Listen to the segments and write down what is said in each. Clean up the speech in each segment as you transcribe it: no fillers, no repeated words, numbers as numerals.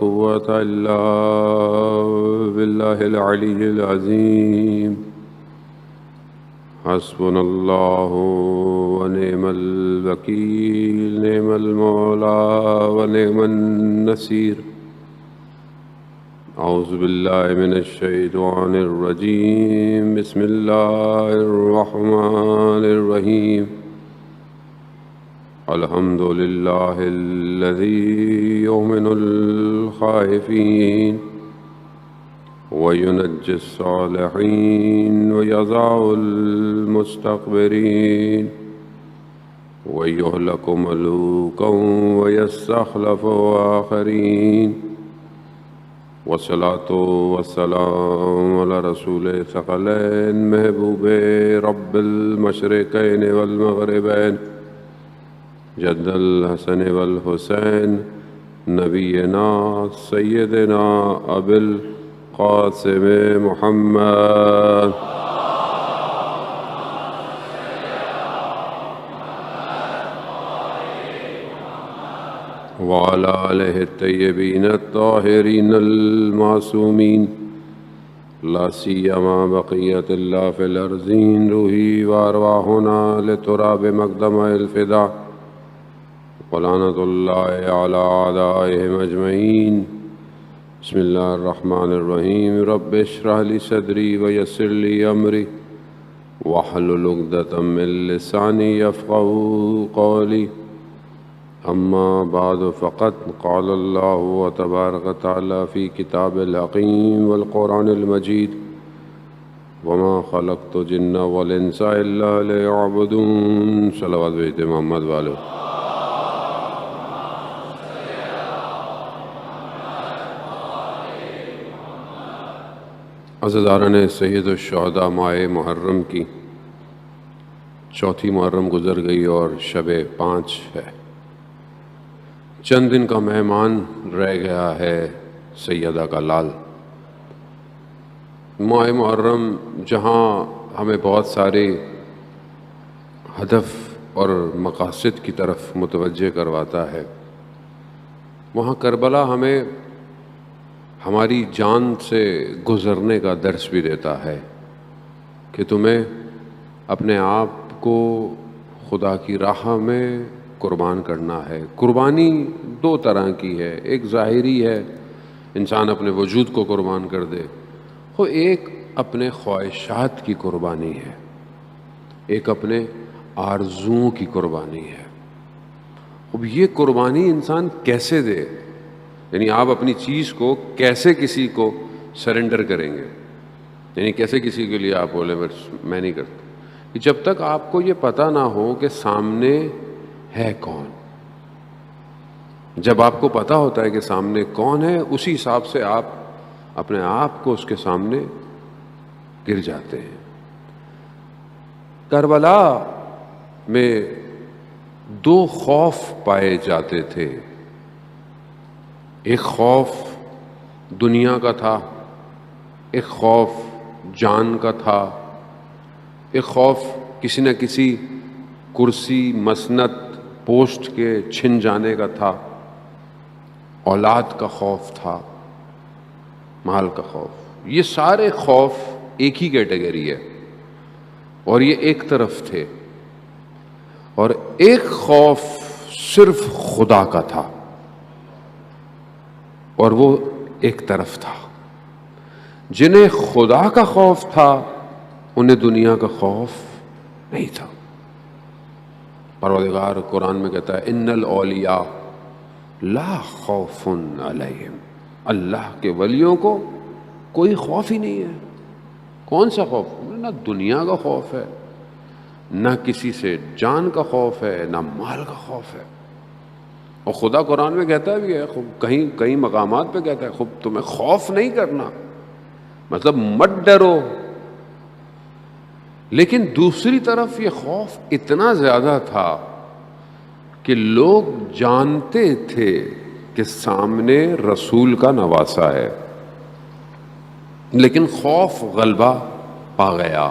قوة إلا بالله العلي العظيم حسبنا الله ونعم الوكيل نعم المولى ونعم النصير أعوذ بالله من الشيطان الرجيم بسم الله الرحمن الرحيم الحمد لله الذي يؤمن الخائفين وينجي الصالحين ويضع المستكبرين ويهلك ملوكا ويستخلف آخرين والصلاة والسلام على رسول ثقلين محبوب رب المشرقين والمغربين جد الحسن والحسين نبينا سيدنا أبي القاسم محمد وعلى آله الطيبين الطاهرين المعصومين لا سيما بقية الله في الأرضين روحي وأرواحنا لتراب مقدم الفداء ولعنة الله على أعدائهم أجمعين بسم الله الرحمن الرحيم رب اشرح لي صدري ويسر لي أمري واحلل عقدة من لساني يفقهوا قولي أما بعد فقد قال الله تبارك وتعالى في كتاب الحكيم والقرآن المجيد وما خلقت الجن والإنس إلا ليعبدون صلوات بيت محمد والو عزیزاران سید الشہداء ماہ محرم کی چوتھی محرم گزر گئی اور شب 5 ہے. چند دن کا مہمان رہ گیا ہے سیدہ کا لال. ماہ محرم جہاں ہمیں بہت سارے ہدف اور مقاصد کی طرف متوجہ کرواتا ہے، وہاں کربلا ہمیں ہماری جان سے گزرنے کا درس بھی دیتا ہے کہ تمہیں اپنے آپ کو خدا کی راہ میں قربان کرنا ہے. قربانی 2 طرح کی ہے، ایک ظاہری ہے انسان اپنے وجود کو قربان کر دے، وہ ایک اپنے خواہشات کی قربانی ہے، ایک اپنے آرزوؤں کی قربانی ہے. اب یہ قربانی انسان کیسے دے، یعنی آپ اپنی چیز کو کیسے کسی کو سرنڈر کریں گے، یعنی کیسے کسی کے لیے آپ بولیں میں نہیں کرتا. جب تک آپ کو یہ پتہ نہ ہو کہ سامنے ہے کون، جب آپ کو پتہ ہوتا ہے کہ سامنے کون ہے، اسی حساب سے آپ اپنے آپ کو اس کے سامنے گر جاتے ہیں. کربلا میں 2 خوف پائے جاتے تھے. ایک خوف دنیا کا تھا، ایک خوف جان کا تھا، ایک خوف کسی نہ کسی کرسی مسند پوسٹ کے چھن جانے کا تھا، اولاد کا خوف تھا، مال کا خوف. یہ سارے خوف ایک ہی کیٹیگری ہے اور یہ ایک طرف تھے، اور ایک خوف صرف خدا کا تھا اور وہ ایک طرف تھا. جنہیں خدا کا خوف تھا انہیں دنیا کا خوف نہیں تھا. پروردگار قرآن میں کہتا ہے ان الاولیاء لا خوف علیہم، اللہ کے ولیوں کو کوئی خوف ہی نہیں ہے. کون سا خوف؟ نہ دنیا کا خوف ہے، نہ کسی سے جان کا خوف ہے، نہ مال کا خوف ہے. اور خدا قرآن میں کہتا بھی ہے، کہیں مقامات پہ کہتا ہے تمہیں خوف نہیں کرنا، مطلب مت ڈرو. لیکن دوسری طرف یہ خوف اتنا زیادہ تھا کہ لوگ جانتے تھے کہ سامنے رسول کا نواسا ہے، لیکن خوف غلبہ پا گیا،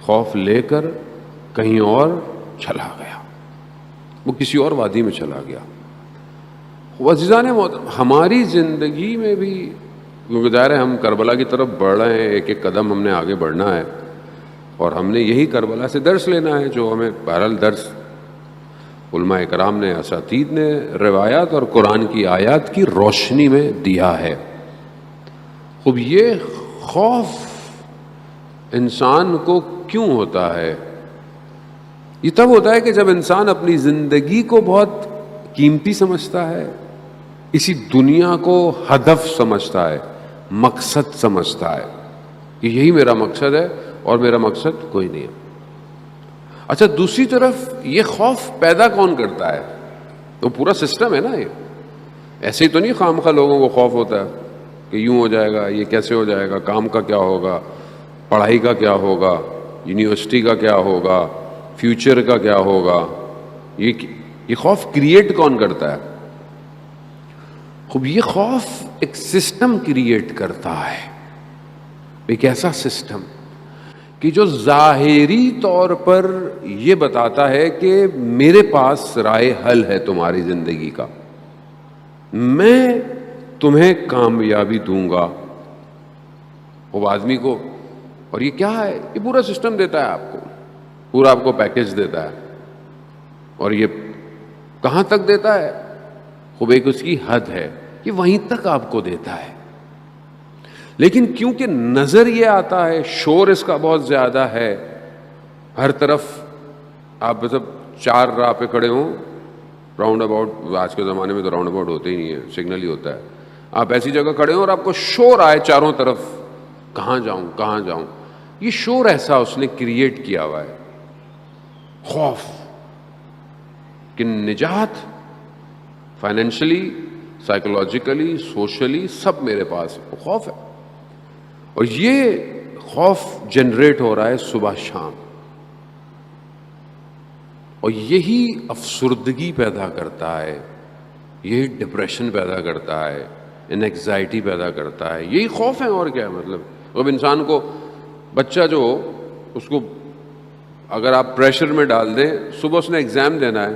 خوف لے کر کہیں اور چلا گیا، وہ کسی اور وادی میں چلا گیا. وہ عزیزان محترم ہماری زندگی میں بھی، کیونکہ ظاہر ہے ہم کربلا کی طرف بڑھ رہے ہیں، ایک ایک قدم ہم نے آگے بڑھنا ہے، اور ہم نے یہی کربلا سے درس لینا ہے جو ہمیں بہرحال درس علماء کرام نے، اساتید نے روایات اور قرآن کی آیات کی روشنی میں دیا ہے۔ اب یہ خوف انسان کو کیوں ہوتا ہے؟ یہ تب ہوتا ہے کہ جب انسان اپنی زندگی کو بہت قیمتی سمجھتا ہے، اسی دنیا کو ہدف سمجھتا ہے، مقصد سمجھتا ہے کہ یہی میرا مقصد ہے اور میرا مقصد کوئی نہیں ہے۔ اچھا، دوسری طرف یہ خوف پیدا کون کرتا ہے؟ تو پورا سسٹم ہے نا، یہ ایسے ہی تو نہیں خام خواہ لوگوں کو خوف ہوتا ہے کہ یوں ہو جائے گا، یہ کیسے ہو جائے گا، کام کا کیا ہوگا، پڑھائی کا کیا ہوگا، یونیورسٹی کا کیا ہوگا، فیوچر کا کیا ہوگا۔ یہ خوف کریٹ کون کرتا ہے؟ خوب یہ خوف ایک سسٹم کریٹ کرتا ہے، ایک ایسا سسٹم کہ جو ظاہری طور پر یہ بتاتا ہے کہ میرے پاس رائے حل ہے تمہاری زندگی کا، میں تمہیں کامیابی دوں گا۔ وہ آدمی کو، اور یہ کیا ہے؟ یہ پورا سسٹم دیتا ہے آپ کو، پورا آپ کو پیکج دیتا ہے، اور یہ کہاں تک دیتا ہے؟ خوب ایک اس کی حد ہے، یہ وہیں تک آپ کو دیتا ہے۔ لیکن کیونکہ نظر یہ آتا ہے، شور اس کا بہت زیادہ ہے، ہر طرف آپ مطلب چار راہ پہ کھڑے ہوں، راؤنڈ اباؤٹ، آج کے زمانے میں تو راؤنڈ اباؤٹ ہوتے ہی نہیں ہے، سگنل ہی ہوتا ہے، آپ ایسی جگہ کھڑے ہوں اور آپ کو شور آئے چاروں طرف، کہاں جاؤں کہاں جاؤں۔ یہ شور ایسا اس نے کریٹ کیا ہوا ہے، خوف کہ نجات فائنینشلی، سائیکولوجیکلی، سوشلی سب میرے پاس ہے، خوف ہے۔ اور یہ خوف جنریٹ ہو رہا ہے صبح شام، اور یہی افسردگی پیدا کرتا ہے، یہی ڈپریشن پیدا کرتا ہے، انیگزائٹی پیدا کرتا ہے، یہی خوف ہے، اور کیا ہے؟ مطلب اب انسان کو، بچہ جو اس کو اگر آپ پریشر میں ڈال دیں، صبح اس نے ایگزام دینا ہے،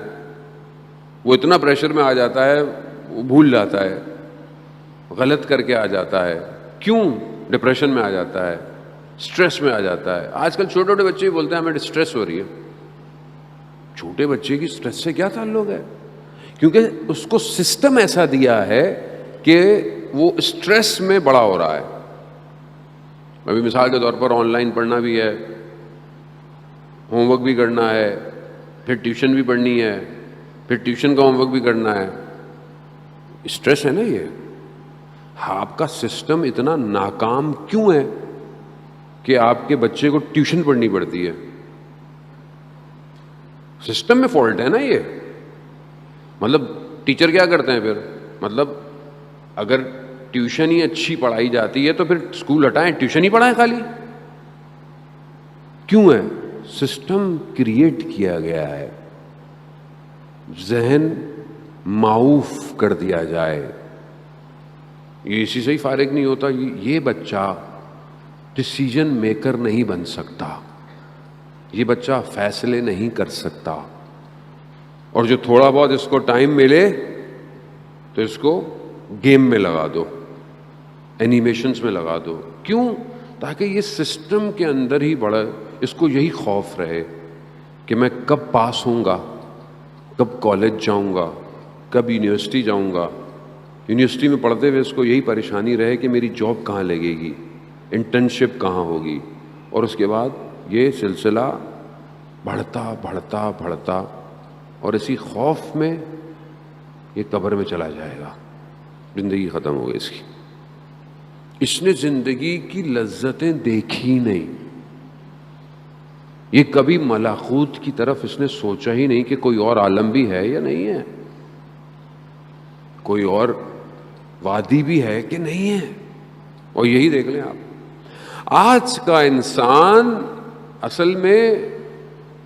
وہ اتنا پریشر میں آ جاتا ہے، وہ بھول جاتا ہے، غلط کر کے آ جاتا ہے۔ کیوں ڈپریشن میں آ جاتا ہے، سٹریس میں آ جاتا ہے؟ آج کل چھوٹے چھوٹے بچے بھی بولتے ہیں ہمیں سٹریس ہو رہی ہے۔ چھوٹے بچے کی سٹریس سے کیا تعلق ہے؟ کیونکہ اس کو سسٹم ایسا دیا ہے کہ وہ سٹریس میں بڑا ہو رہا ہے۔ ابھی مثال کے طور پر آن لائن پڑھنا بھی ہے، ہوم ورک بھی کرنا ہے، پھر ٹیوشن بھی پڑھنی ہے، پھر ٹیوشن کا ہوم ورک بھی کرنا ہے، اسٹریس ہے نا یہ۔ آپ کا سسٹم اتنا ناکام کیوں ہے کہ آپ کے بچے کو ٹیوشن پڑھنی پڑتی ہے؟ سسٹم میں فالٹ ہے نا یہ۔ مطلب ٹیچر کیا کرتے ہیں پھر؟ مطلب اگر ٹیوشن ہی اچھی پڑھائی جاتی ہے تو پھر اسکول ہٹائیں، ٹیوشن ہی پڑھائیں خالی۔ کیوں ہے؟ سسٹم کریٹ کیا گیا ہے، ذہن معوف کر دیا جائے۔ یہ اسی سے ہی فارغ نہیں ہوتا، یہ بچہ ڈسیجن میکر نہیں بن سکتا، یہ بچہ فیصلے نہیں کر سکتا، اور جو تھوڑا بہت اس کو ٹائم ملے تو اس کو گیم میں لگا دو، اینیمیشنز میں لگا دو۔ کیوں؟ تاکہ یہ سسٹم کے اندر ہی بڑا، اس کو یہی خوف رہے کہ میں کب پاس ہوں گا، کب کالج جاؤں گا، کب یونیورسٹی جاؤں گا۔ یونیورسٹی میں پڑھتے ہوئے اس کو یہی پریشانی رہے کہ میری جاب کہاں لگے گی، انٹرنشپ کہاں ہوگی، اور اس کے بعد یہ سلسلہ بڑھتا بڑھتا بڑھتا، اور اسی خوف میں یہ قبر میں چلا جائے گا، زندگی ختم ہو گئی اس کی۔ اس نے زندگی کی لذتیں دیکھی نہیں، یہ کبھی ملکوت کی طرف اس نے سوچا ہی نہیں کہ کوئی اور عالم بھی ہے یا نہیں ہے، کوئی اور وادی بھی ہے کہ نہیں ہے۔ اور یہی دیکھ لیں آپ، آج کا انسان اصل میں،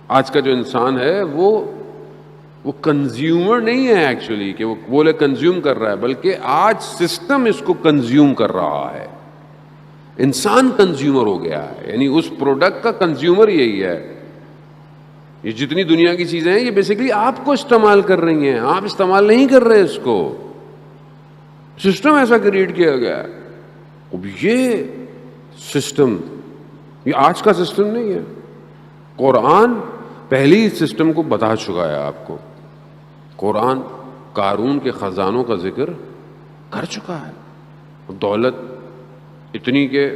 آج کا جو انسان ہے وہ کنزیومر نہیں ہے ایکچولی، کہ وہ بولے کنزیوم کر رہا ہے، بلکہ آج سسٹم اس کو کنزیوم کر رہا ہے۔ انسان کنزیومر ہو گیا ہے، یعنی اس پروڈکٹ کا کنزیومر یہی ہے۔ یہ جتنی دنیا کی چیزیں ہیں یہ بیسیکلی آپ کو استعمال کر رہی ہیں، آپ استعمال نہیں کر رہے اس کو۔ سسٹم ایسا کریٹ کیا گیا ہے. اب یہ سسٹم یہ آج کا سسٹم نہیں ہے. قرآن پہلی اس سسٹم کو بتا چکا ہے آپ کو. قرآن قارون کے خزانوں کا ذکر کر چکا ہے. دولت اتنی کہ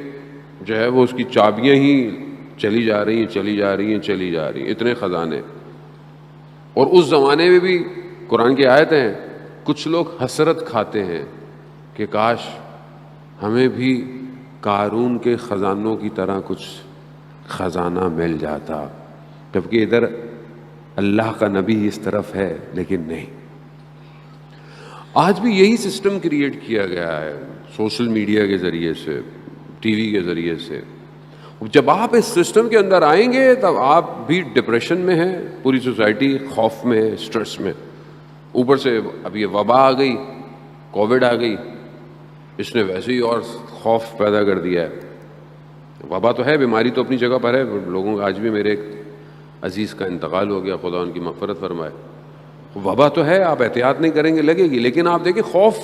جو ہے وہ اس کی چابیاں ہی چلی جا رہی ہیں, اتنے خزانے. اور اس زمانے میں بھی قرآن کی آیتیں ہیں, کچھ لوگ حسرت کھاتے ہیں کہ کاش ہمیں بھی قارون کے خزانوں کی طرح کچھ خزانہ مل جاتا, جبکہ ادھر اللہ کا نبی اس طرف ہے لیکن نہیں. آج بھی یہی سسٹم کریٹ کیا گیا ہے سوشل میڈیا کے ذریعے سے, ٹی وی کے ذریعے سے. جب آپ اس سسٹم کے اندر آئیں گے تب آپ بھی ڈپریشن میں ہیں, پوری سوسائٹی خوف میں ہے, اسٹریس میں. اوپر سے اب یہ وبا آ گئی, کووڈ آ گئی, اس نے ویسے ہی اور خوف پیدا کر دیا ہے. وبا تو ہے, بیماری تو اپنی جگہ پر ہے. لوگوں کا آج بھی میرے ایک عزیز کا انتقال ہو گیا, خدا ان کی مغفرت فرمائے. وبا تو ہے, آپ احتیاط نہیں کریں گے لگے گی, لیکن آپ دیکھیں خوف.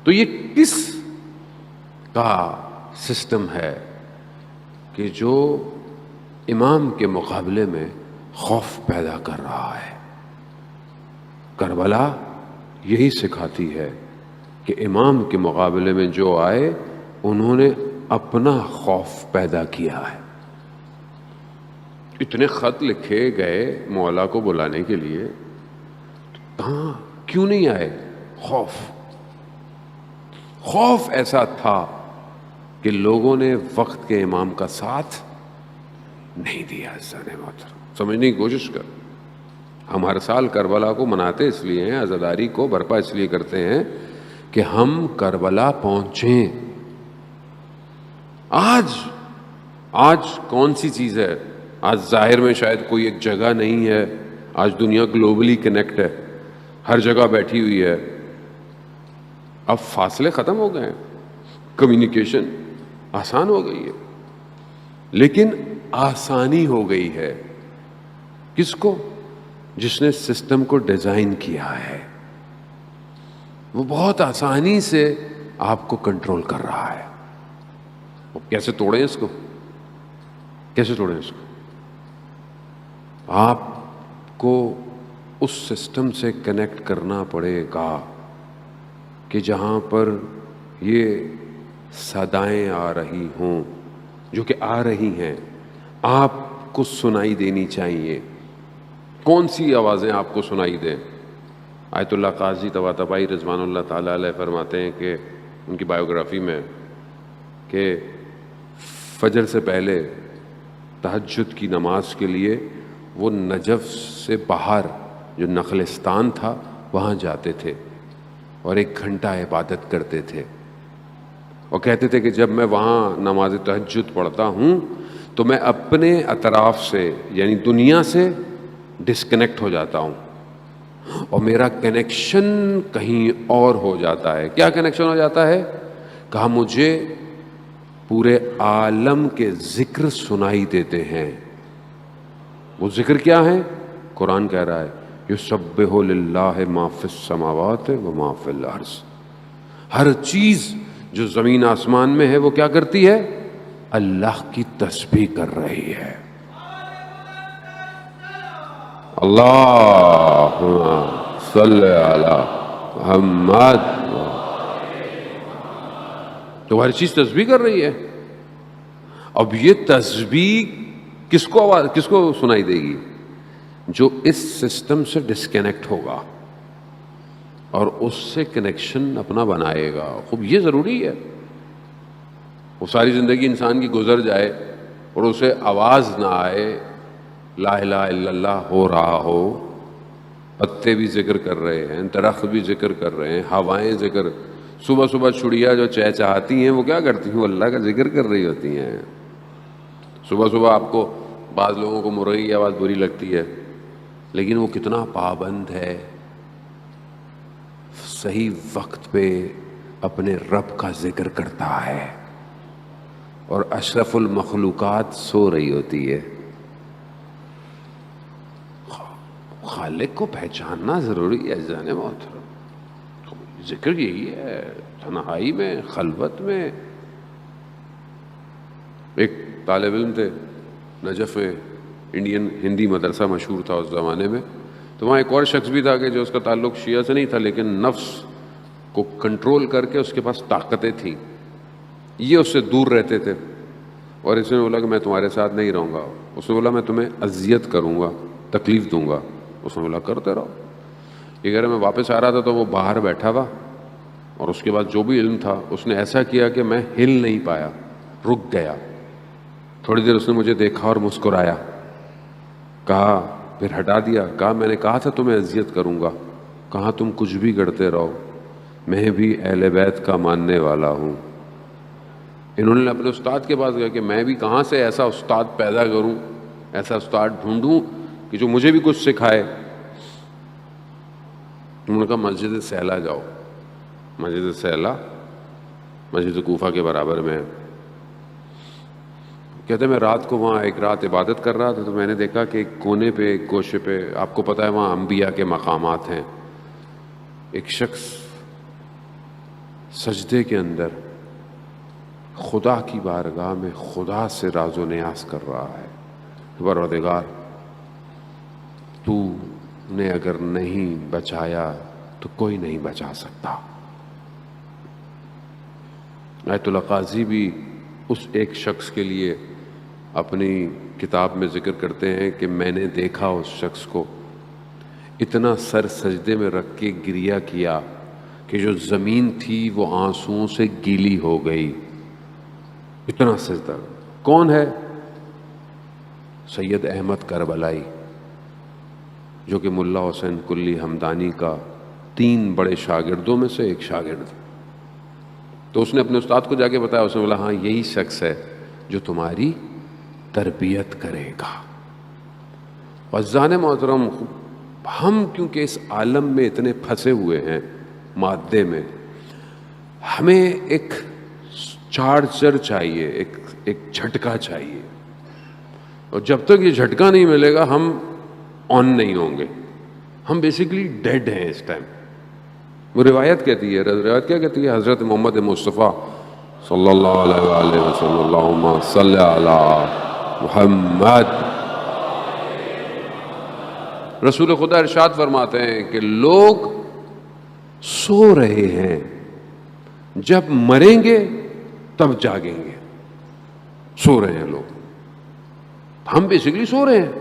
تو یہ کس کا سسٹم ہے کہ جو امام کے مقابلے میں خوف پیدا کر رہا ہے؟ کربلا یہی سکھاتی ہے کہ امام کے مقابلے میں جو آئے انہوں نے اپنا خوف پیدا کیا ہے. اتنے خط لکھے گئے مولا کو بلانے کے لیے, کہاں کیوں نہیں آئے؟ خوف ایسا تھا کہ لوگوں نے وقت کے امام کا ساتھ نہیں دیا. سمجھنے کی کوشش کر. ہم ہر سال کربلا کو مناتے اس لیے ہیں, عزاداری کو برپا اس لیے کرتے ہیں کہ ہم کربلا پہنچیں. آج کون سی چیز ہے؟ آج ظاہر میں شاید کوئی ایک جگہ نہیں ہے. آج دنیا گلوبلی کنیکٹ ہے, ہر جگہ بیٹھی ہوئی ہے. اب فاصلے ختم ہو گئے ہیں, کمیونیکیشن آسان ہو گئی ہے. لیکن آسانی ہو گئی ہے کس کو؟ جس نے سسٹم کو ڈیزائن کیا ہے. وہ بہت آسانی سے آپ کو کنٹرول کر رہا ہے. کیسے توڑیں اس کو؟ آپ کو اس سسٹم سے کنیکٹ کرنا پڑے گا کہ جہاں پر یہ صدائیں آ رہی ہوں, جو کہ آ رہی ہیں, آپ کو سنائی دینی چاہیے. کون سی آوازیں آپ کو سنائی دیں؟ آیت اللہ قاضی طباطبائی رضوان اللہ تعالیٰ علیہ فرماتے ہیں کہ ان کی بایوگرافی میں کہ فجر سے پہلے تہجد کی نماز کے لیے وہ نجف سے باہر جو نخلستان تھا وہاں جاتے تھے اور 1 گھنٹہ عبادت کرتے تھے, اور کہتے تھے کہ جب میں وہاں نماز تہجد پڑھتا ہوں تو میں اپنے اطراف سے یعنی دنیا سے ڈسکنیکٹ ہو جاتا ہوں اور میرا کنیکشن کہیں اور ہو جاتا ہے. کیا کنیکشن ہو جاتا ہے؟ کہا مجھے پورے عالم کے ذکر سنائی دیتے ہیں. وہ ذکر کیا ہے؟ قرآن کہہ رہا ہے یسبح للہ ما فی السماوات و ما فی الارض. ہر چیز جو زمین آسمان میں ہے وہ کیا کرتی ہے؟ اللہ کی تسبیح کر رہی ہے. اللہم صلی علی محمد. تو ہر چیز تسبیح کر رہی ہے. اب یہ تسبیح کس کو سنائی دے گی؟ جو اس سسٹم سے ڈسکنیکٹ ہوگا اور اس سے کنیکشن اپنا بنائے گا. خوب یہ ضروری ہے. وہ ساری زندگی انسان کی گزر جائے اور اسے آواز نہ آئے, لا الہ الا اللہ ہو رہا ہو, پتے بھی ذکر کر رہے ہیں, درخت بھی ذکر کر رہے ہیں, ہوائیں ذکر. صبح صبح چڑیا جو چہچہاتی ہیں وہ کیا کرتی ہیں؟ وہ اللہ کا ذکر کر رہی ہوتی ہیں. صبح صبح آپ کو بعض لوگوں کو مرغی کی آواز بری لگتی ہے, لیکن وہ کتنا پابند ہے, صحیح وقت پہ اپنے رب کا ذکر کرتا ہے. اور اشرف المخلوقات سو رہی ہوتی ہے. خالق کو پہچاننا ضروری ہے جانے محترم. ذکر یہی ہے، تنہائی میں، خلوت میں. ایک طالب علم تھے نجف میں، انڈین ہندی مدرسہ مشہور تھا اس زمانے میں. تو وہاں ایک اور شخص بھی تھا کہ جو اس کا تعلق شیعہ سے نہیں تھا، لیکن نفس کو کنٹرول کر کے اس کے پاس طاقتیں تھیں. یہ اس سے دور رہتے تھے، اور اس نے بولا کہ میں تمہارے ساتھ نہیں رہوں گا. اس نے بولا میں تمہیں اذیت کروں گا، تکلیف دوں گا. اس نے بولا کرتے رہو. یہ کہہ رہے میں واپس آ رہا تھا تو وہ باہر بیٹھا ہوا، اور اس کے بعد جو بھی علم تھا اس نے ایسا کیا کہ میں ہل نہیں پایا، رک گیا. تھوڑی دیر اس نے مجھے دیکھا اور مسکرایا، کہا، پھر ہٹا دیا، کہا میں نے کہا تھا تمہیں اذیت کروں گا، کہا تم کچھ بھی کرتے رہو، میں بھی اہل بیت کا ماننے والا ہوں. انہوں نے اپنے استاد کے پاس گیا کہ میں بھی کہاں سے ایسا استاد پیدا کروں، ایسا استاد ڈھونڈوں کہ جو مجھے بھی کچھ سکھائے. انہوں نے کہا مسجد سہلا جاؤ. مسجد سہلا مسجد کوفہ کے برابر میں ہے. کہتے میں رات کو وہاں ایک رات عبادت کر رہا تھا تو میں نے دیکھا کہ ایک کونے پہ، ایک گوشے پہ، آپ کو پتہ ہے وہاں انبیاء کے مقامات ہیں، ایک شخص سجدے کے اندر خدا کی بارگاہ میں خدا سے راز و نیاز کر رہا ہے. پروردگار تو نے اگر نہیں بچایا تو کوئی نہیں بچا سکتا. آیت اللہ قاضی بھی اس ایک شخص کے لیے اپنی کتاب میں ذکر کرتے ہیں کہ میں نے دیکھا اس شخص کو اتنا سر سجدے میں رکھ کے گریہ کیا کہ جو زمین تھی وہ آنسوؤں سے گیلی ہو گئی. اتنا سجدہ. کون ہے؟ سید احمد کربلائی، جو کہ ملا حسین کلی ہمدانی کا 3 بڑے شاگردوں میں سے ایک شاگرد. تو اس نے اپنے استاد کو جا کے بتایا. اس نے بولا ہاں یہی شخص ہے جو تمہاری تربیت کرے گا. عزیزان محترم، ہم کیونکہ اس عالم میں اتنے پھنسے ہوئے ہیں مادے میں، ہمیں ایک چارجر چاہیے، ایک جھٹکا چاہیے. اور جب تک یہ جھٹکا نہیں ملے گا ہم آن نہیں ہوں گے. ہم بیسیکلی ڈیڈ ہیں اس ٹائم. وہ روایت کہتی ہے، روایت کیا کہتی ہے؟ حضرت محمد مصطفیٰ صلی اللہ علیہ وآلہ وسلم، اللہم صلی علی محمد. رسول خدا ارشاد فرماتے ہیں کہ لوگ سو رہے ہیں، جب مریں گے تب جاگیں گے. سو رہے ہیں لوگ. ہم بیسیکلی سو رہے ہیں.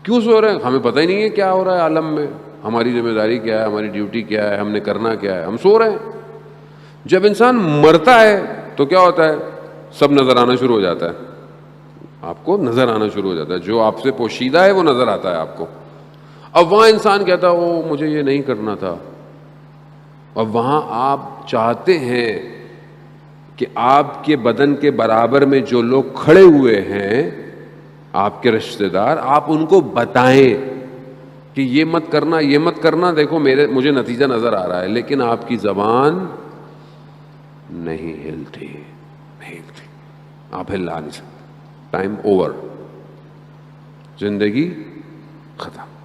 کیوں سو رہے ہیں؟ ہمیں پتہ ہی نہیں ہے کیا ہو رہا ہے عالم میں، ہماری ذمہ داری کیا ہے، ہماری ڈیوٹی کیا ہے، ہم نے کرنا کیا ہے. ہم سو رہے ہیں. جب انسان مرتا ہے تو کیا ہوتا ہے؟ سب نظر آنا شروع ہو جاتا ہے. آپ کو نظر آنا شروع ہو جاتا ہے. جو آپ سے پوشیدہ ہے وہ نظر آتا ہے آپ کو. اب وہاں انسان کہتا ہے وہ مجھے یہ نہیں کرنا تھا. اب وہاں آپ چاہتے ہیں کہ آپ کے بدن کے برابر میں جو لوگ کھڑے ہوئے ہیں، آپ کے رشتہ دار، آپ ان کو بتائیں کہ یہ مت کرنا، یہ مت کرنا. دیکھو مجھے نتیجہ نظر آ رہا ہے، لیکن آپ کی زبان نہیں ہلتی، نہیں ہلتی. آپ ہلا نہیں سکتے. ٹائم اوور، زندگی ختم.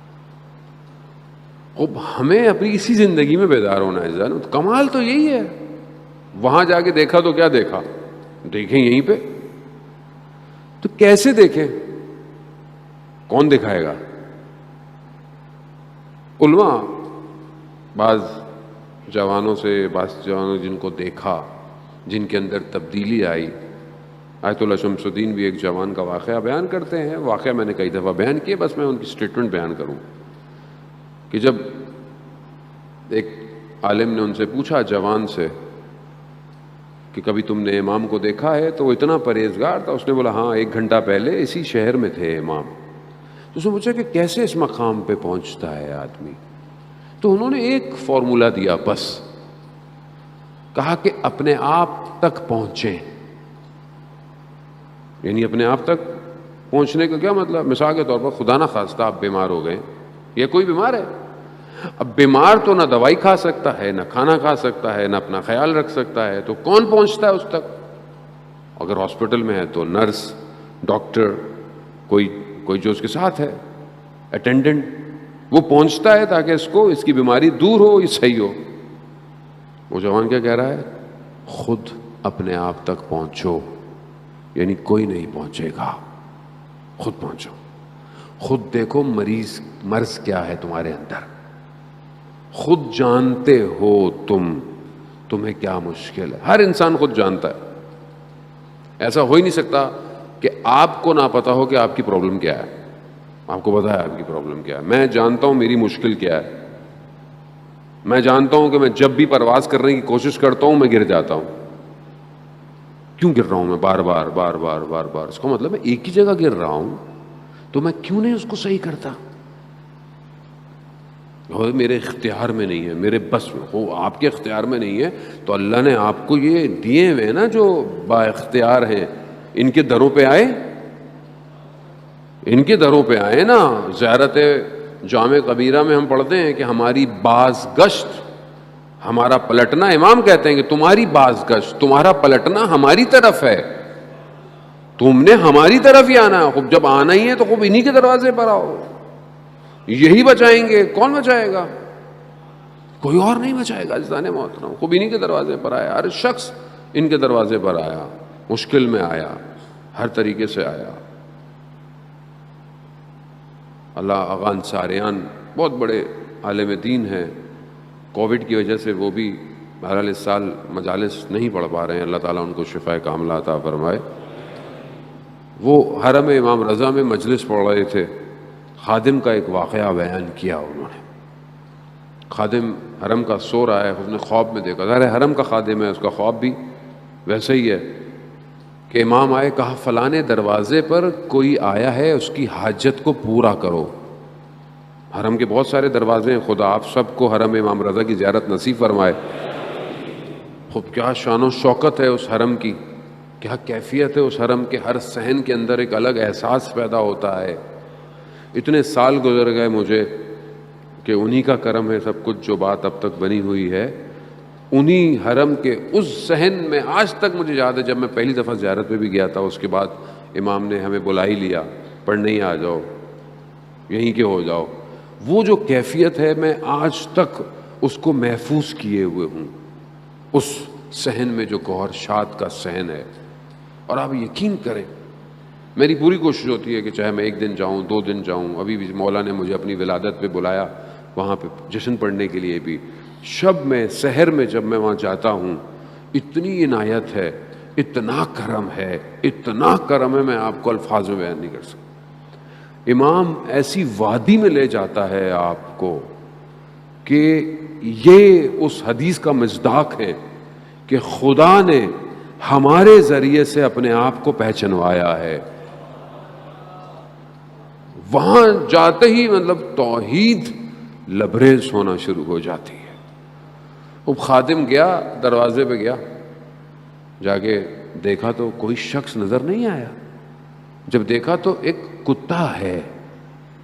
اب ہمیں اپنی اسی زندگی میں بیدار ہونا ہے جان. کمال تو یہی ہے. وہاں جا کے دیکھا تو کیا دیکھا؟ دیکھیں یہیں پہ. تو کیسے دیکھیں؟ کون دکھائے گا؟ علماء بعض جوانوں سے، بعض جوانوں جن کو دیکھا، جن کے اندر تبدیلی آئی. آیت اللہ شمس الدین بھی ایک جوان کا واقعہ بیان کرتے ہیں. واقعہ میں نے کئی دفعہ بیان کیے، بس میں ان کی سٹیٹمنٹ بیان کروں کہ جب ایک عالم نے ان سے پوچھا، جوان سے، کہ کبھی تم نے امام کو دیکھا ہے؟ تو وہ اتنا پرہیزگار تھا. اس نے بولا ہاں 1 گھنٹہ پہلے اسی شہر میں تھے امام. تو اس نے پوچھا کہ کیسے اس مقام پہ پہنچتا ہے آدمی؟ تو انہوں نے ایک فارمولہ دیا بس. کہا کہ اپنے آپ تک پہنچیں. یعنی اپنے آپ تک پہنچنے کا کیا مطلب؟ مثال کے طور پر خدا نہ خواستہ آپ بیمار ہو گئے، یا کوئی بیمار ہے. اب بیمار تو نہ دوائی کھا سکتا ہے، نہ کھانا کھا سکتا ہے، نہ اپنا خیال رکھ سکتا ہے. تو کون پہنچتا ہے اس تک؟ اگر ہاسپٹل میں ہے تو نرس، ڈاکٹر، کوئی جو اس کے ساتھ ہے، اٹینڈنٹ، وہ پہنچتا ہے تاکہ اس کی بیماری دور ہو، یہ صحیح ہو. وہ جوان کیا کہہ رہا ہے؟ خود اپنے آپ تک پہنچو، یعنی کوئی نہیں پہنچے گا، خود پہنچو، خود دیکھو مرض کیا ہے تمہارے اندر، خود جانتے ہو تمہیں کیا مشکل ہے. ہر انسان خود جانتا ہے. ایسا ہو ہی نہیں سکتا کہ آپ کو نہ پتا ہو کہ آپ کی پرابلم کیا ہے. آپ کو پتا ہے آپ کی پرابلم کیا ہے. میں جانتا ہوں میری مشکل کیا ہے. میں جانتا ہوں کہ میں جب بھی پرواز کرنے کی کوشش کرتا ہوں میں گر جاتا ہوں. کیوں گر رہا ہوں میں بار بار بار بار بار بار؟ اس کا مطلب میں ایک ہی جگہ گر رہا ہوں تو میں کیوں نہیں اس کو صحیح کرتا؟ میرے اختیار میں نہیں ہے، میرے بس میں ہو. آپ کے اختیار میں نہیں ہے تو اللہ نے آپ کو یہ دیے ہوئے نا جو با اختیار ہیں، ان کے دروں پہ آئے، ان کے دروں پہ آئے نا. زیارت جامع کبیرہ میں ہم پڑھتے ہیں کہ ہماری باز گشت، ہمارا پلٹنا، امام کہتے ہیں کہ تمہاری باز گشت، تمہارا پلٹنا ہماری طرف ہے، تم نے ہماری طرف ہی آنا ہے. خوب جب آنا ہی ہے تو خوب انہی کے دروازے پر آؤ. یہی بچائیں گے. کون بچائے گا؟ کوئی اور نہیں بچائے گا. عزیزان محترم، خوب انہی کے دروازے پر آیا. ہر شخص ان کے دروازے پر آیا، مشکل میں آیا، ہر طریقے سے آیا. اللہ آغا انصاریان بہت بڑے عالم دین ہیں. کووڈ کی وجہ سے وہ بھی بہرحال اس سال مجالس نہیں پڑھ پا رہے ہیں. اللہ تعالیٰ ان کو شفاء کاملہ عطا فرمائے. وہ حرم امام رضا میں مجلس پڑھ رہے تھے. خادم کا ایک واقعہ بیان کیا انہوں نے. خادم حرم کا سو رہا ہے، اس نے خواب میں دیکھا. ظاہر ہے حرم کا خادم ہے، اس کا خواب بھی ویسے ہی ہے کہ امام آئے، کہا فلانے دروازے پر کوئی آیا ہے، اس کی حاجت کو پورا کرو. حرم کے بہت سارے دروازے ہیں. خدا آپ سب کو حرم امام رضا کی زیارت نصیب فرمائے. خود کیا شان و شوکت ہے اس حرم کی، کیا کیفیت ہے اس حرم کے. ہر صحن کے اندر ایک الگ احساس پیدا ہوتا ہے. اتنے سال گزر گئے مجھے کہ انہی کا کرم ہے سب کچھ، جو بات اب تک بنی ہوئی ہے انہی حرم کے اس صحن میں. آج تک مجھے یاد ہے جب میں پہلی دفعہ زیارت پہ بھی گیا تھا، اس کے بعد امام نے ہمیں بلا ہی لیا، پڑھنے ہی آ جاؤ، یہیں کے ہو جاؤ. وہ جو کیفیت ہے میں آج تک اس کو محفوظ کیے ہوئے ہوں، اس صحن میں جو گوہر شاد کا صحن ہے. اور آپ یقین کریں، میری پوری کوشش ہوتی ہے کہ چاہے میں 1 دن جاؤں، 2 دن جاؤں. ابھی بھی مولا نے مجھے اپنی ولادت پہ بلایا، وہاں پہ جشن پڑھنے کے لیے بھی. شب میں سحر میں جب میں وہاں جاتا ہوں، اتنی عنایت ہے، اتنا کرم ہے، اتنا کرم ہے، میں آپ کو الفاظ میں بیان نہیں کر سکتا. امام ایسی وادی میں لے جاتا ہے آپ کو کہ یہ اس حدیث کا مصداق ہے کہ خدا نے ہمارے ذریعے سے اپنے آپ کو پہچنوایا ہے. وہاں جاتے ہی مطلب توحید لبریز ہونا شروع ہو جاتی ہے. اب خادم گیا، دروازے پہ گیا، جا کے دیکھا تو کوئی شخص نظر نہیں آیا. جب دیکھا تو ایک کتا ہے.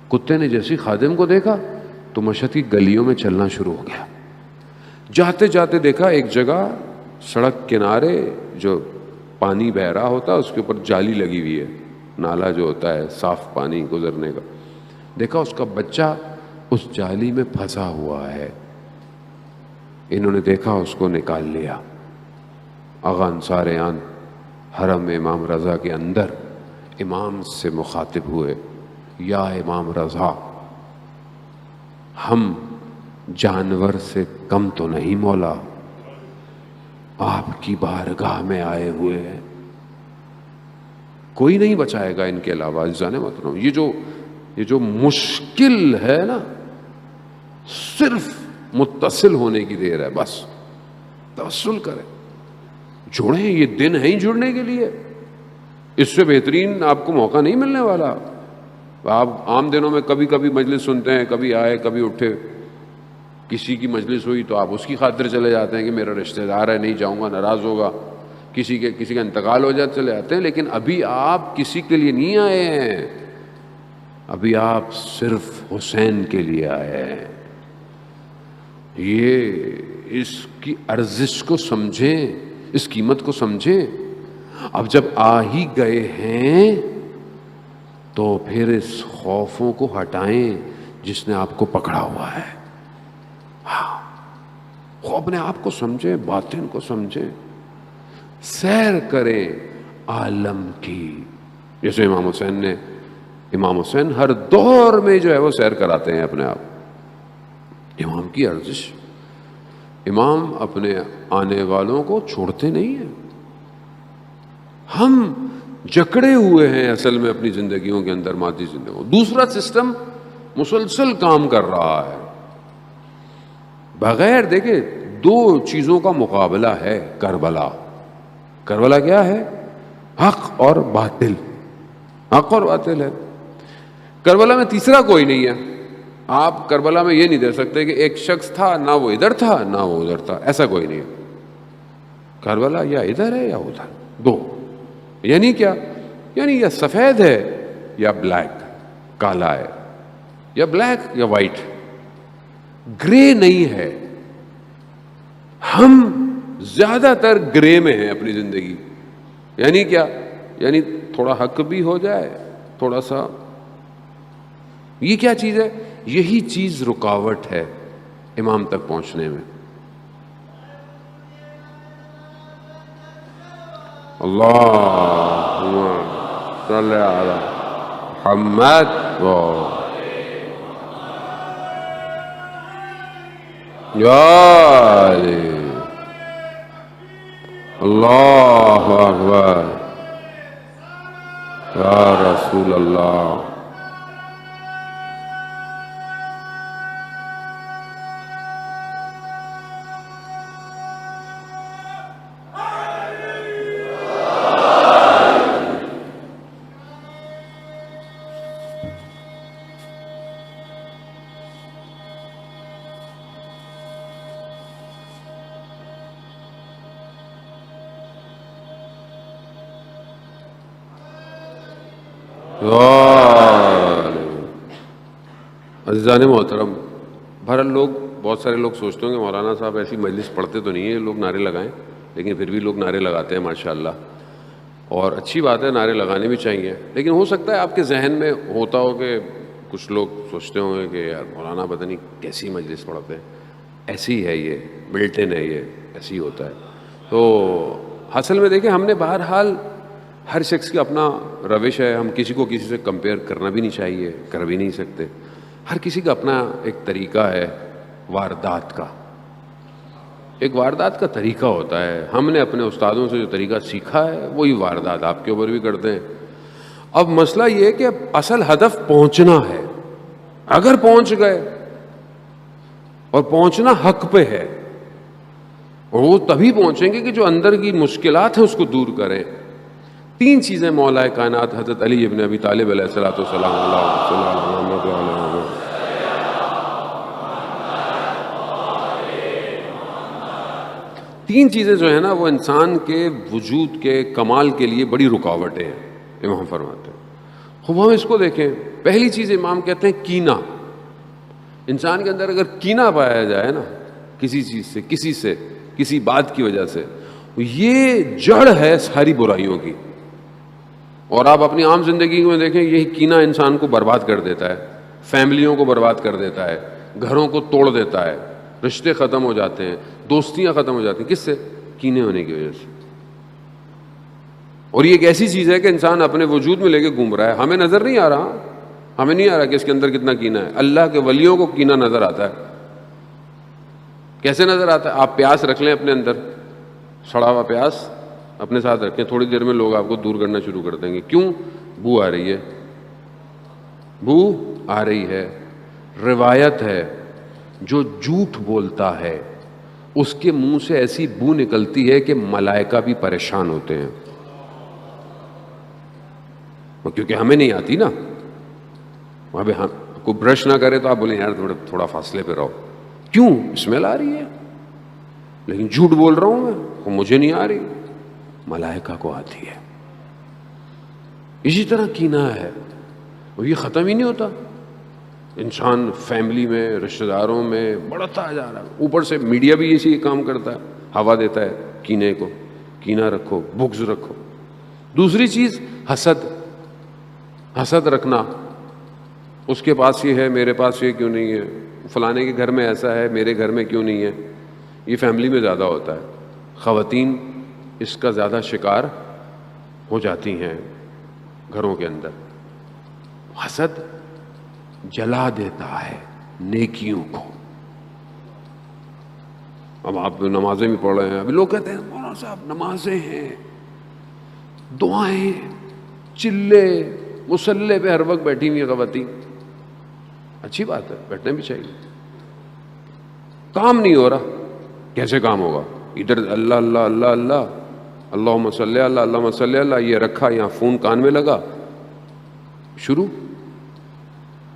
کتے نے جیسے خادم کو دیکھا تو مشہد کی گلیوں میں چلنا شروع ہو گیا. جاتے جاتے دیکھا ایک جگہ سڑک کنارے جو پانی بہ رہا ہوتا ہے اس کے اوپر جالی لگی ہوئی ہے، نالا جو ہوتا ہے صاف پانی گزرنے کا. دیکھا اس کا بچہ اس جالی میں پھنسا ہوا ہے. انہوں نے دیکھا، اس کو نکال لیا. آغا انصاریان حرم امام رضا کے اندر امام سے مخاطب ہوئے، یا امام رضا، ہم جانور سے کم تو نہیں مولا، آپ کی بارگاہ میں آئے ہوئے ہیں، کوئی نہیں بچائے گا ان کے علاوہ. عزیزان محترم، یہ جو مشکل ہے نا، صرف متصل ہونے کی دیر ہے. بس توسل کریں، جڑیں. یہ دن ہے ہی جڑنے کے لیے. اس سے بہترین آپ کو موقع نہیں ملنے والا. آپ عام دنوں میں کبھی کبھی مجلس سنتے ہیں، کبھی آئے کبھی اٹھے، کسی کی مجلس ہوئی تو آپ اس کی خاطر چلے جاتے ہیں کہ میرا رشتہ دار ہے نہیں جاؤں گا، ناراض ہوگا. کسی کا انتقال ہو جاتا چلے جاتے ہیں. لیکن ابھی آپ کسی کے لیے نہیں آئے ہیں، ابھی آپ صرف حسین کے لیے آئے ہیں. یہ اس کی ارزش کو سمجھیں، اس قیمت کو سمجھیں. اب جب آ ہی گئے ہیں تو پھر اس خوفوں کو ہٹائیں جس نے آپ کو پکڑا ہوا ہے. وہ اپنے آپ کو سمجھیں، باطن کو سمجھیں، سیر کریں عالم کی. جیسے امام حسین ہر دور میں جو ہے وہ سیر کراتے ہیں اپنے آپ. امام کی ارزش، امام اپنے آنے والوں کو چھوڑتے نہیں ہیں. ہم جکڑے ہوئے ہیں اصل میں اپنی زندگیوں کے اندر، مادی زندگیوں. دوسرا سسٹم مسلسل کام کر رہا ہے بغیر دیکھے. دو چیزوں کا مقابلہ ہے کربلا. کربلا کیا ہے؟ حق اور باطل. حق اور باطل ہے. کربلا میں تیسرا کوئی نہیں ہے. آپ کربلا میں یہ نہیں دے سکتے کہ ایک شخص تھا، نہ وہ ادھر تھا نہ وہ ادھر تھا، ایسا کوئی نہیں ہے. کربلا یا ادھر ہے یا ادھر، دو. یعنی کیا؟ یعنی یا سفید ہے یا بلیک، کالا ہے، یا بلیک یا وائٹ، گرے نہیں ہے. ہم زیادہ تر گرے میں ہیں اپنی زندگی. یعنی کیا؟ یعنی تھوڑا حق بھی ہو جائے، تھوڑا سا. یہ کیا چیز ہے؟ یہی چیز رکاوٹ ہے امام تک پہنچنے میں. اللہم صلی علی محمد یا علی. اللہ اکبر یا رسول اللہ. عزیزان محترم، بہرحال بہت سارے لوگ سوچتے ہوں کہ مولانا صاحب ایسی مجلس پڑھتے تو نہیں ہیں لوگ نعرے لگائیں، لیکن پھر بھی لوگ نعرے لگاتے ہیں ماشاءاللہ. اور اچھی بات ہے، نعرے لگانے بھی چاہیے. لیکن ہو سکتا ہے آپ کے ذہن میں ہوتا ہو کہ کچھ لوگ سوچتے ہوں گے کہ یار مولانا پتہ نہیں کیسی مجلس پڑھتے ہیں. ایسی ہے، یہ بلٹن ہے، یہ ایسی ہی ہوتا ہے. تو اصل میں دیکھیں، ہم نے بہرحال ہر شخص کی اپنا روش ہے. ہم کسی کو کسی سے کمپیئر کرنا بھی نہیں چاہیے، کر بھی نہیں سکتے. ہر کسی کا اپنا ایک طریقہ ہے واردات کا. ایک واردات کا طریقہ ہوتا ہے. ہم نے اپنے استادوں سے جو طریقہ سیکھا ہے وہی واردات آپ کے اوپر بھی کرتے ہیں. اب مسئلہ یہ ہے کہ اصل ہدف پہنچنا ہے. اگر پہنچ گئے، اور پہنچنا حق پہ ہے، اور وہ تبھی پہنچیں گے کہ جو اندر کی مشکلات ہیں اس کو دور کریں. 3 چیزیں مولا کائنات حضرت علی ابن ابی طالب علیہ الصلوۃ والسلام تین چیزیں جو ہیں نا وہ انسان کے وجود کے کمال کے لیے بڑی رکاوٹیں ہیں. امام فرماتے ہیں. خوب ہم اس کو دیکھیں. پہلی چیز امام کہتے ہیں کینہ. انسان کے اندر اگر کینہ پایا جائے نا کسی چیز سے، کسی بات کی وجہ سے، یہ جڑ ہے ساری برائیوں کی. اور آپ اپنی عام زندگی میں دیکھیں، یہی کینہ انسان کو برباد کر دیتا ہے، فیملیوں کو برباد کر دیتا ہے، گھروں کو توڑ دیتا ہے، رشتے ختم ہو جاتے ہیں، دوستیاں ختم ہو جاتی ہیں. کس سے؟ کینے ہونے کی وجہ سے. اور یہ ایک ایسی چیز ہے کہ انسان اپنے وجود میں لے کے گھوم رہا ہے. ہمیں نظر نہیں آ رہا، ہمیں نہیں آ رہا کہ اس کے اندر کتنا کینہ ہے. اللہ کے ولیوں کو کینہ نظر آتا ہے. کیسے نظر آتا ہے؟ آپ پیاس رکھ لیں اپنے اندر، سڑا ہوا پیاس اپنے ساتھ رکھیں، تھوڑی دیر میں لوگ آپ کو دور کرنا شروع کر دیں گے. کیوں؟ بو آ رہی ہے، بو آ رہی ہے. روایت ہے جو جھوٹ بولتا ہے اس کے منہ سے ایسی بو نکلتی ہے کہ ملائکہ بھی پریشان ہوتے ہیں. کیونکہ ہمیں نہیں آتی نا. وہاں پہ کوئی برش نہ کرے تو آپ بولیں یار تھوڑا فاصلے پہ رہو. کیوں؟ اسمیل آ رہی ہے. لیکن جھوٹ بول رہا ہوں میں، وہ مجھے نہیں آ رہی، ملائکہ کو آتی ہے. اسی طرح کینہ ہے، اور یہ ختم ہی نہیں ہوتا. انسان فیملی میں، رشتہ داروں میں بڑھتا جا رہا ہے. اوپر سے میڈیا بھی اسی کام کرتا ہے، ہوا دیتا ہے کینے کو. کینہ رکھو، بغض رکھو. دوسری چیز حسد رکھنا. اس کے پاس یہ ہے، میرے پاس یہ کیوں نہیں ہے؟ فلانے کے گھر میں ایسا ہے، میرے گھر میں کیوں نہیں ہے؟ یہ فیملی میں زیادہ ہوتا ہے، خواتین اس کا زیادہ شکار ہو جاتی ہیں گھروں کے اندر۔ حسد جلا دیتا ہے نیکیوں کو۔ اب آپ نمازیں بھی پڑھ رہے ہیں، ابھی لوگ کہتے ہیں مولانا صاحب نمازیں ہیں، دعائیں، چلے، مصلے پہ ہر وقت بیٹھی ہوئی خواتین، اچھی بات ہے، بیٹھنا بھی چاہیے۔ کام نہیں ہو رہا، کیسے کام ہوگا؟ ادھر اللہ اللہ اللہ اللہ، اللہم صلی اللہ، اللہم صلی اللہ، یہ رکھا یہاں، فون کان میں لگا، شروع۔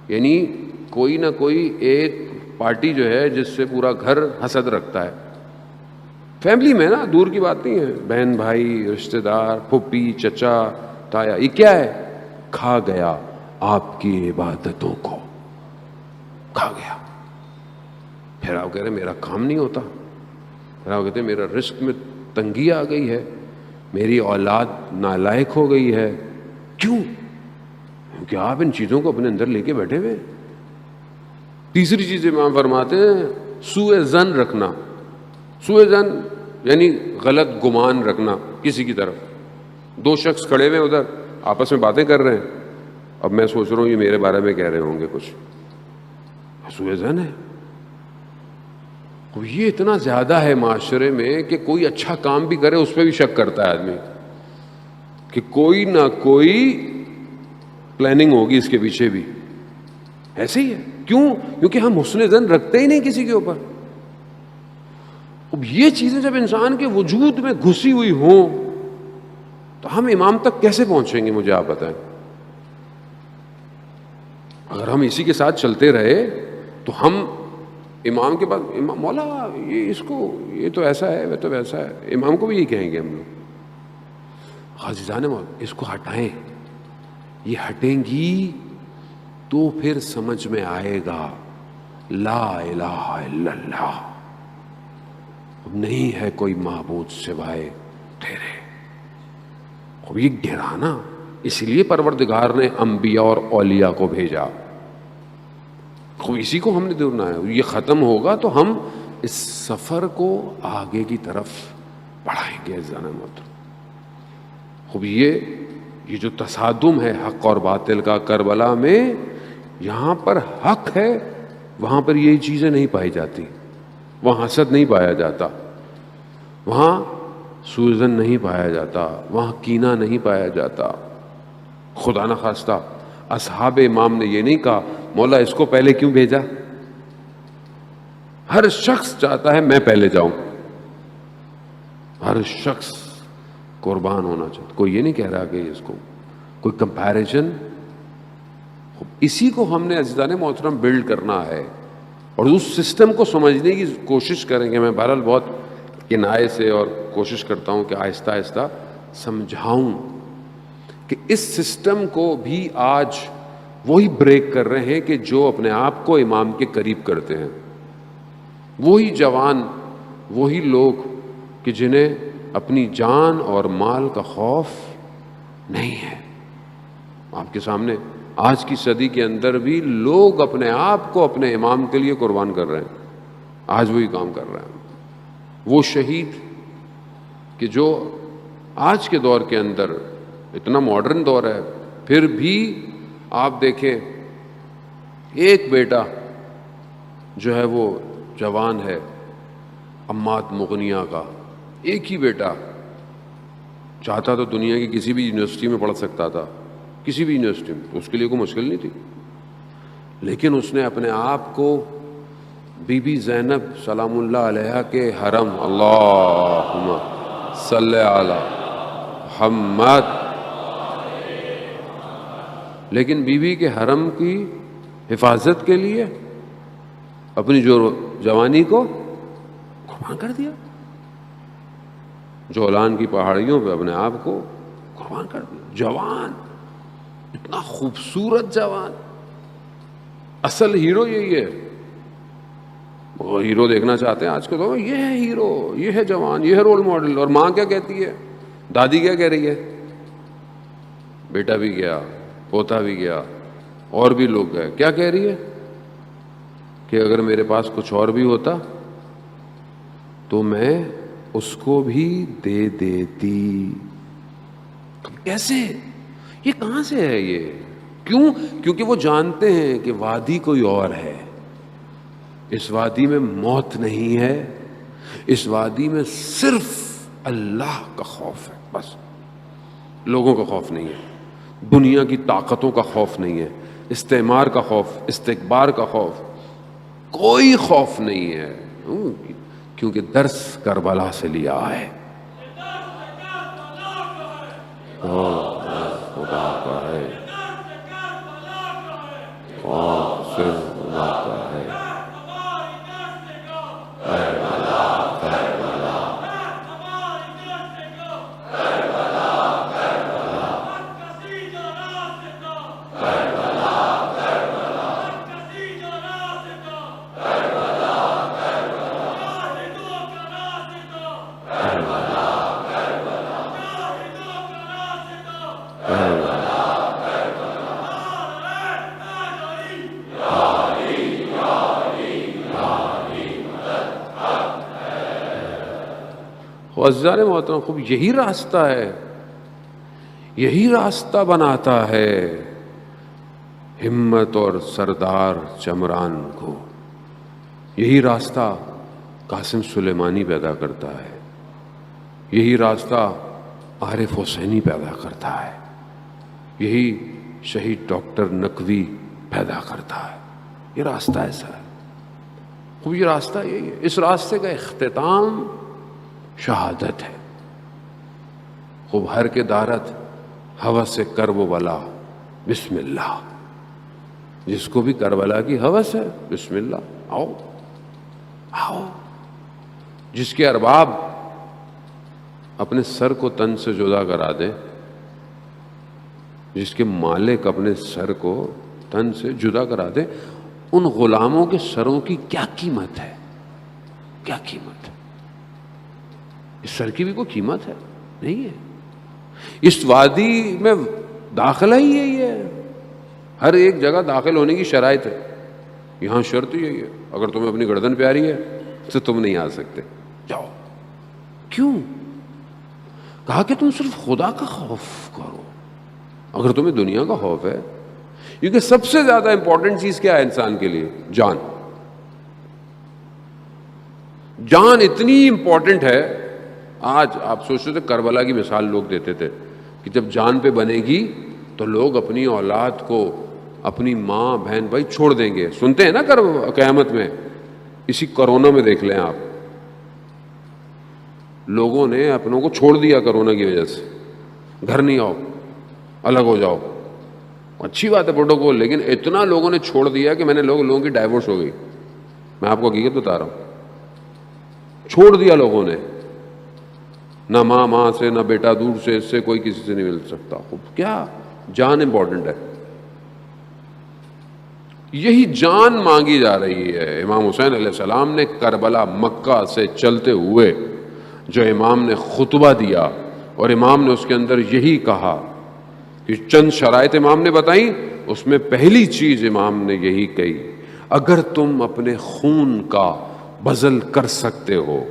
یعنی کوئی نہ کوئی ایک پارٹی جو ہے جس سے پورا گھر حسد رکھتا ہے، فیملی میں نا، دور کی بات نہیں ہے، بہن بھائی، رشتہ دار، پھوپھی، چچا، تایا، یہ کیا ہے؟ کھا گیا آپ کی عبادتوں کو، کھا گیا۔ پھر آپ کہہ رہے ہیں میرا کام نہیں ہوتا، پھر آپ کہتے ہیں میرا رزق میں تنگی آ گئی ہے، میری اولاد نالائق ہو گئی ہے۔ کیوں؟ کیونکہ آپ ان چیزوں کو اپنے اندر لے کے بیٹھے ہوئے۔ تیسری چیز امام فرماتے ہیں سوء ظن رکھنا۔ سوء ظن یعنی غلط گمان رکھنا کسی کی طرف۔ دو شخص کھڑے ہوئے ادھر آپس میں باتیں کر رہے ہیں، اب میں سوچ رہا ہوں یہ میرے بارے میں کہہ رہے ہوں گے کچھ، سوء ظن ہے۔ یہ اتنا زیادہ ہے معاشرے میں کہ کوئی اچھا کام بھی کرے اس پہ بھی شک کرتا ہے آدمی، کہ کوئی نہ کوئی پلاننگ ہوگی اس کے پیچھے بھی۔ ایسے ہی ہے، کیوں؟ کیونکہ ہم حسن ظن رکھتے ہی نہیں کسی کے اوپر۔ اب یہ چیزیں جب انسان کے وجود میں گھسی ہوئی ہوں تو ہم امام تک کیسے پہنچیں گے؟ مجھے آپ بتائیں۔ اگر ہم اسی کے ساتھ چلتے رہے تو ہم امام کے پاس، امام مولا یہ اس کو، یہ تو ایسا ہے، وہ تو ویسا ہے، امام کو بھی یہی کہیں گے ہم لوگ۔ عزیزان مولا اس کو ہٹائیں، یہ ہٹیں گی تو پھر سمجھ میں آئے گا لا الہ الا اللہ، اب نہیں ہے کوئی معبود سوائے تیرے۔ اب یہ گرانا، اس لیے پروردگار نے انبیاء اور اولیاء کو بھیجا، اسی کو ہم نے دینا ہے۔ یہ ختم ہوگا تو ہم اس سفر کو آگے کی طرف بڑھائیں گے۔ عزیزان محترم، خوب یہ جو تصادم ہے حق اور باطل کا کربلا میں، یہاں پر حق ہے، وہاں پر یہ چیزیں نہیں پائی جاتی، وہاں حسد نہیں پایا جاتا، وہاں سوء ظن نہیں پایا جاتا، وہاں کینہ نہیں پایا جاتا۔ خدا نہ خواستہ اصحاب امام نے یہ نہیں کہا مولا اس کو پہلے کیوں بھیجا؟ ہر شخص چاہتا ہے میں پہلے جاؤں، ہر شخص قربان ہونا چاہتا، کوئی یہ نہیں کہہ رہا کہ اس کو کوئی کمپیریزن۔ اسی کو ہم نے عزیزان محترم بلڈ کرنا ہے، اور اس سسٹم کو سمجھنے کی کوشش کریں گے۔ میں بہرحال بہت کنایے سے اور کوشش کرتا ہوں کہ آہستہ آہستہ سمجھاؤں کہ اس سسٹم کو بھی آج وہی بریک کر رہے ہیں کہ جو اپنے آپ کو امام کے قریب کرتے ہیں، وہی جوان، وہی لوگ کہ جنہیں اپنی جان اور مال کا خوف نہیں ہے۔ آپ کے سامنے آج کی صدی کے اندر بھی لوگ اپنے آپ کو اپنے امام کے لیے قربان کر رہے ہیں، آج وہی کام کر رہے ہیں۔ وہ شہید کہ جو آج کے دور کے اندر اتنا ماڈرن دور ہے، پھر بھی آپ دیکھیں ایک بیٹا جو ہے وہ جوان ہے عماد مغنیہ کا، ایک ہی بیٹا، چاہتا تو دنیا کی کسی بھی یونیورسٹی میں پڑھ سکتا تھا، کسی بھی یونیورسٹی میں، اس کے لیے کوئی مشکل نہیں تھی، لیکن اس نے اپنے آپ کو بی بی زینب سلام اللہ علیہ کے حرم، اللہم صلی علی محمد، لیکن بی بی کے حرم کی حفاظت کے لیے اپنی جو جوانی کو قربان کر دیا، جولان کی پہاڑیوں پہ اپنے آپ کو قربان کر دیا۔ جوان، اتنا خوبصورت جوان، اصل ہیرو یہی ہے۔ وہ ہیرو دیکھنا چاہتے ہیں آج کے دور میں، یہ ہے ہیرو، یہ ہے جوان، یہ ہے رول ماڈل۔ اور ماں کیا کہتی ہے، دادی کیا کہہ رہی ہے، بیٹا بھی گیا، پوتا بھی گیا، اور بھی لوگ گئے، کیا کہہ رہی ہے کہ اگر میرے پاس کچھ اور بھی ہوتا تو میں اس کو بھی دے دیتی. کیسے؟ یہ کہاں سے ہے یہ؟ کیوں؟ کیونکہ وہ جانتے ہیں کہ وادی کوئی اور ہے. اس وادی میں موت نہیں ہے، اس وادی میں صرف اللہ کا خوف ہے. بس لوگوں کا خوف نہیں ہے، دنیا کی طاقتوں کا خوف نہیں ہے، استعمار کا خوف، استکبار کا خوف، کوئی خوف نہیں ہے. کیونکہ درس کربلا سے لیا ہے. خدا کا ہے، خوف صرف اللہ کا ہے. عزیزان محترم، خوب یہی راستہ ہے، یہی راستہ بناتا ہے ہمت اور سردار چمران کو. یہی راستہ قاسم سلیمانی پیدا کرتا ہے، یہی راستہ عارف حسینی پیدا کرتا ہے، یہی شہید ڈاکٹر نقوی پیدا کرتا ہے. یہ راستہ ایسا ہے. خوب یہ راستہ یہی ہے. اس راستے کا اختتام شہادت ہے. خوب ہر کے دارت ہوس سے کرب و بلا بسم اللہ. جس کو بھی کربلا کی ہوس ہے بسم اللہ، آؤ آؤ. جس کے ارباب اپنے سر کو تن سے جدا کرا دیں، جس کے مالک اپنے سر کو تن سے جدا کرا دیں، ان غلاموں کے سروں کی کیا قیمت ہے؟ کیا قیمت ہے؟ اس سر کی بھی کوئی قیمت ہے؟ نہیں ہے. اس وادی میں داخلہ ہی یہی ہے. ہر ایک جگہ داخل ہونے کی شرائط ہے. یہاں شرط یہی ہے، اگر تمہیں اپنی گردن پیاری ہے تو تم نہیں آ سکتے، جاؤ. کیوں؟ کہا کہ تم صرف خدا کا خوف کرو. اگر تمہیں دنیا کا خوف ہے، کیونکہ سب سے زیادہ امپورٹنٹ چیز کیا ہے انسان کے لیے؟ جان. جان اتنی امپورٹنٹ ہے. آج آپ سوچتے تھے کربلا کی مثال لوگ دیتے تھے کہ جب جان پہ بنے گی تو لوگ اپنی اولاد کو، اپنی ماں بہن بھائی چھوڑ دیں گے. سنتے ہیں نا قیامت میں. اسی کرونا میں دیکھ لیں آپ، لوگوں نے اپنوں کو چھوڑ دیا کرونا کی وجہ سے. گھر نہیں آؤ، الگ ہو جاؤ. اچھی بات ہے پروٹوکول، لیکن اتنا لوگوں نے چھوڑ دیا کہ میں نے لوگوں کی ڈائیورس ہو گئی. میں آپ کو حقیقت بتا رہا ہوں، چھوڑ دیا لوگوں نے. نہ ماں سے، نہ بیٹا دور سے، اس سے کوئی کسی سے نہیں مل سکتا. کیا؟ جان امپورٹنٹ ہے. یہی جان مانگی جا رہی ہے. امام حسین علیہ السلام نے کربلا مکہ سے چلتے ہوئے جو امام نے خطبہ دیا، اور امام نے اس کے اندر یہی کہا کہ چند شرائط امام نے بتائیں، اس میں پہلی چیز امام نے یہی کہی، اگر تم اپنے خون کا بذل کر سکتے ہو،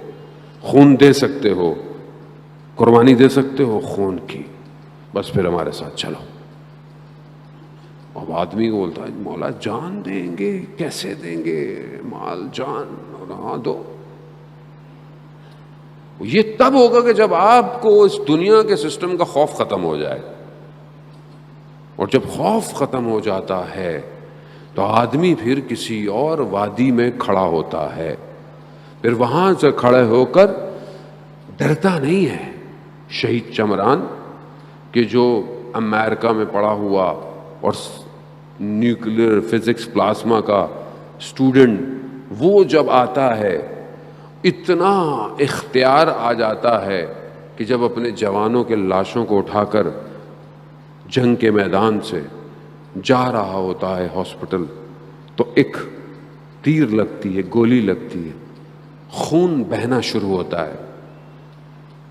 خون دے سکتے ہو، قربانی دے سکتے ہو خون کی، بس پھر ہمارے ساتھ چلو. اب آدمی کو بولتا ہے مولا جان دیں گے، کیسے دیں گے؟ مال جان. ہاں دو. یہ تب ہوگا کہ جب آپ کو اس دنیا کے سسٹم کا خوف ختم ہو جائے. اور جب خوف ختم ہو جاتا ہے تو آدمی پھر کسی اور وادی میں کھڑا ہوتا ہے. پھر وہاں سے کھڑے ہو کر ڈرتا نہیں ہے. شہید چمران کہ جو امریکہ میں پڑھا ہوا اور نیوکلیئر فزکس پلازما کا اسٹوڈنٹ، وہ جب آتا ہے اتنا اختیار آ جاتا ہے کہ جب اپنے جوانوں کے لاشوں کو اٹھا کر جنگ کے میدان سے جا رہا ہوتا ہے ہاسپٹل، تو ایک تیر لگتی ہے، گولی لگتی ہے، خون بہنا شروع ہوتا ہے.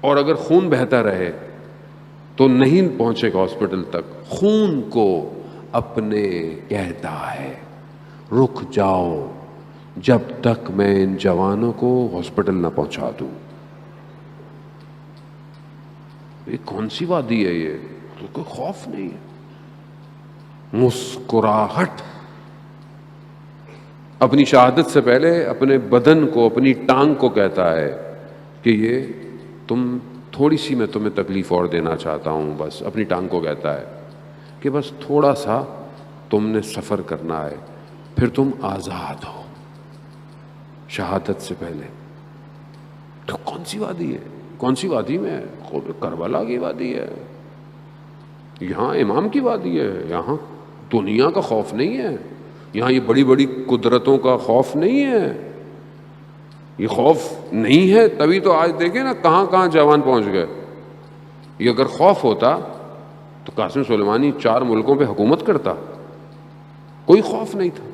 اور اگر خون بہتا رہے تو نہیں پہنچے گا ہاسپٹل تک. خون کو اپنے کہتا ہے رک جاؤ، جب تک میں ان جوانوں کو ہاسپٹل نہ پہنچا دوں. یہ کون سی وادی ہے؟ یہ کوئی خوف نہیں ہے. مسکراہٹ اپنی شہادت سے پہلے اپنے بدن کو، اپنی ٹانگ کو کہتا ہے کہ یہ تم تھوڑی سی، میں تمہیں تکلیف اور دینا چاہتا ہوں. بس اپنی ٹانگ کو کہتا ہے کہ بس تھوڑا سا تم نے سفر کرنا ہے، پھر تم آزاد ہو. شہادت سے پہلے تو کون سی وادی ہے؟ کون سی وادی میں ہے؟ کربلا کی وادی ہے، یہاں امام کی وادی ہے. یہاں دنیا کا خوف نہیں ہے، یہاں یہ بڑی بڑی قدرتوں کا خوف نہیں ہے. یہ خوف نہیں ہے تبھی تو آج دیکھیں نا کہاں کہاں جوان پہنچ گئے. یہ اگر خوف ہوتا تو قاسم سلیمانی 4 ملکوں پہ حکومت کرتا. کوئی خوف نہیں تھا.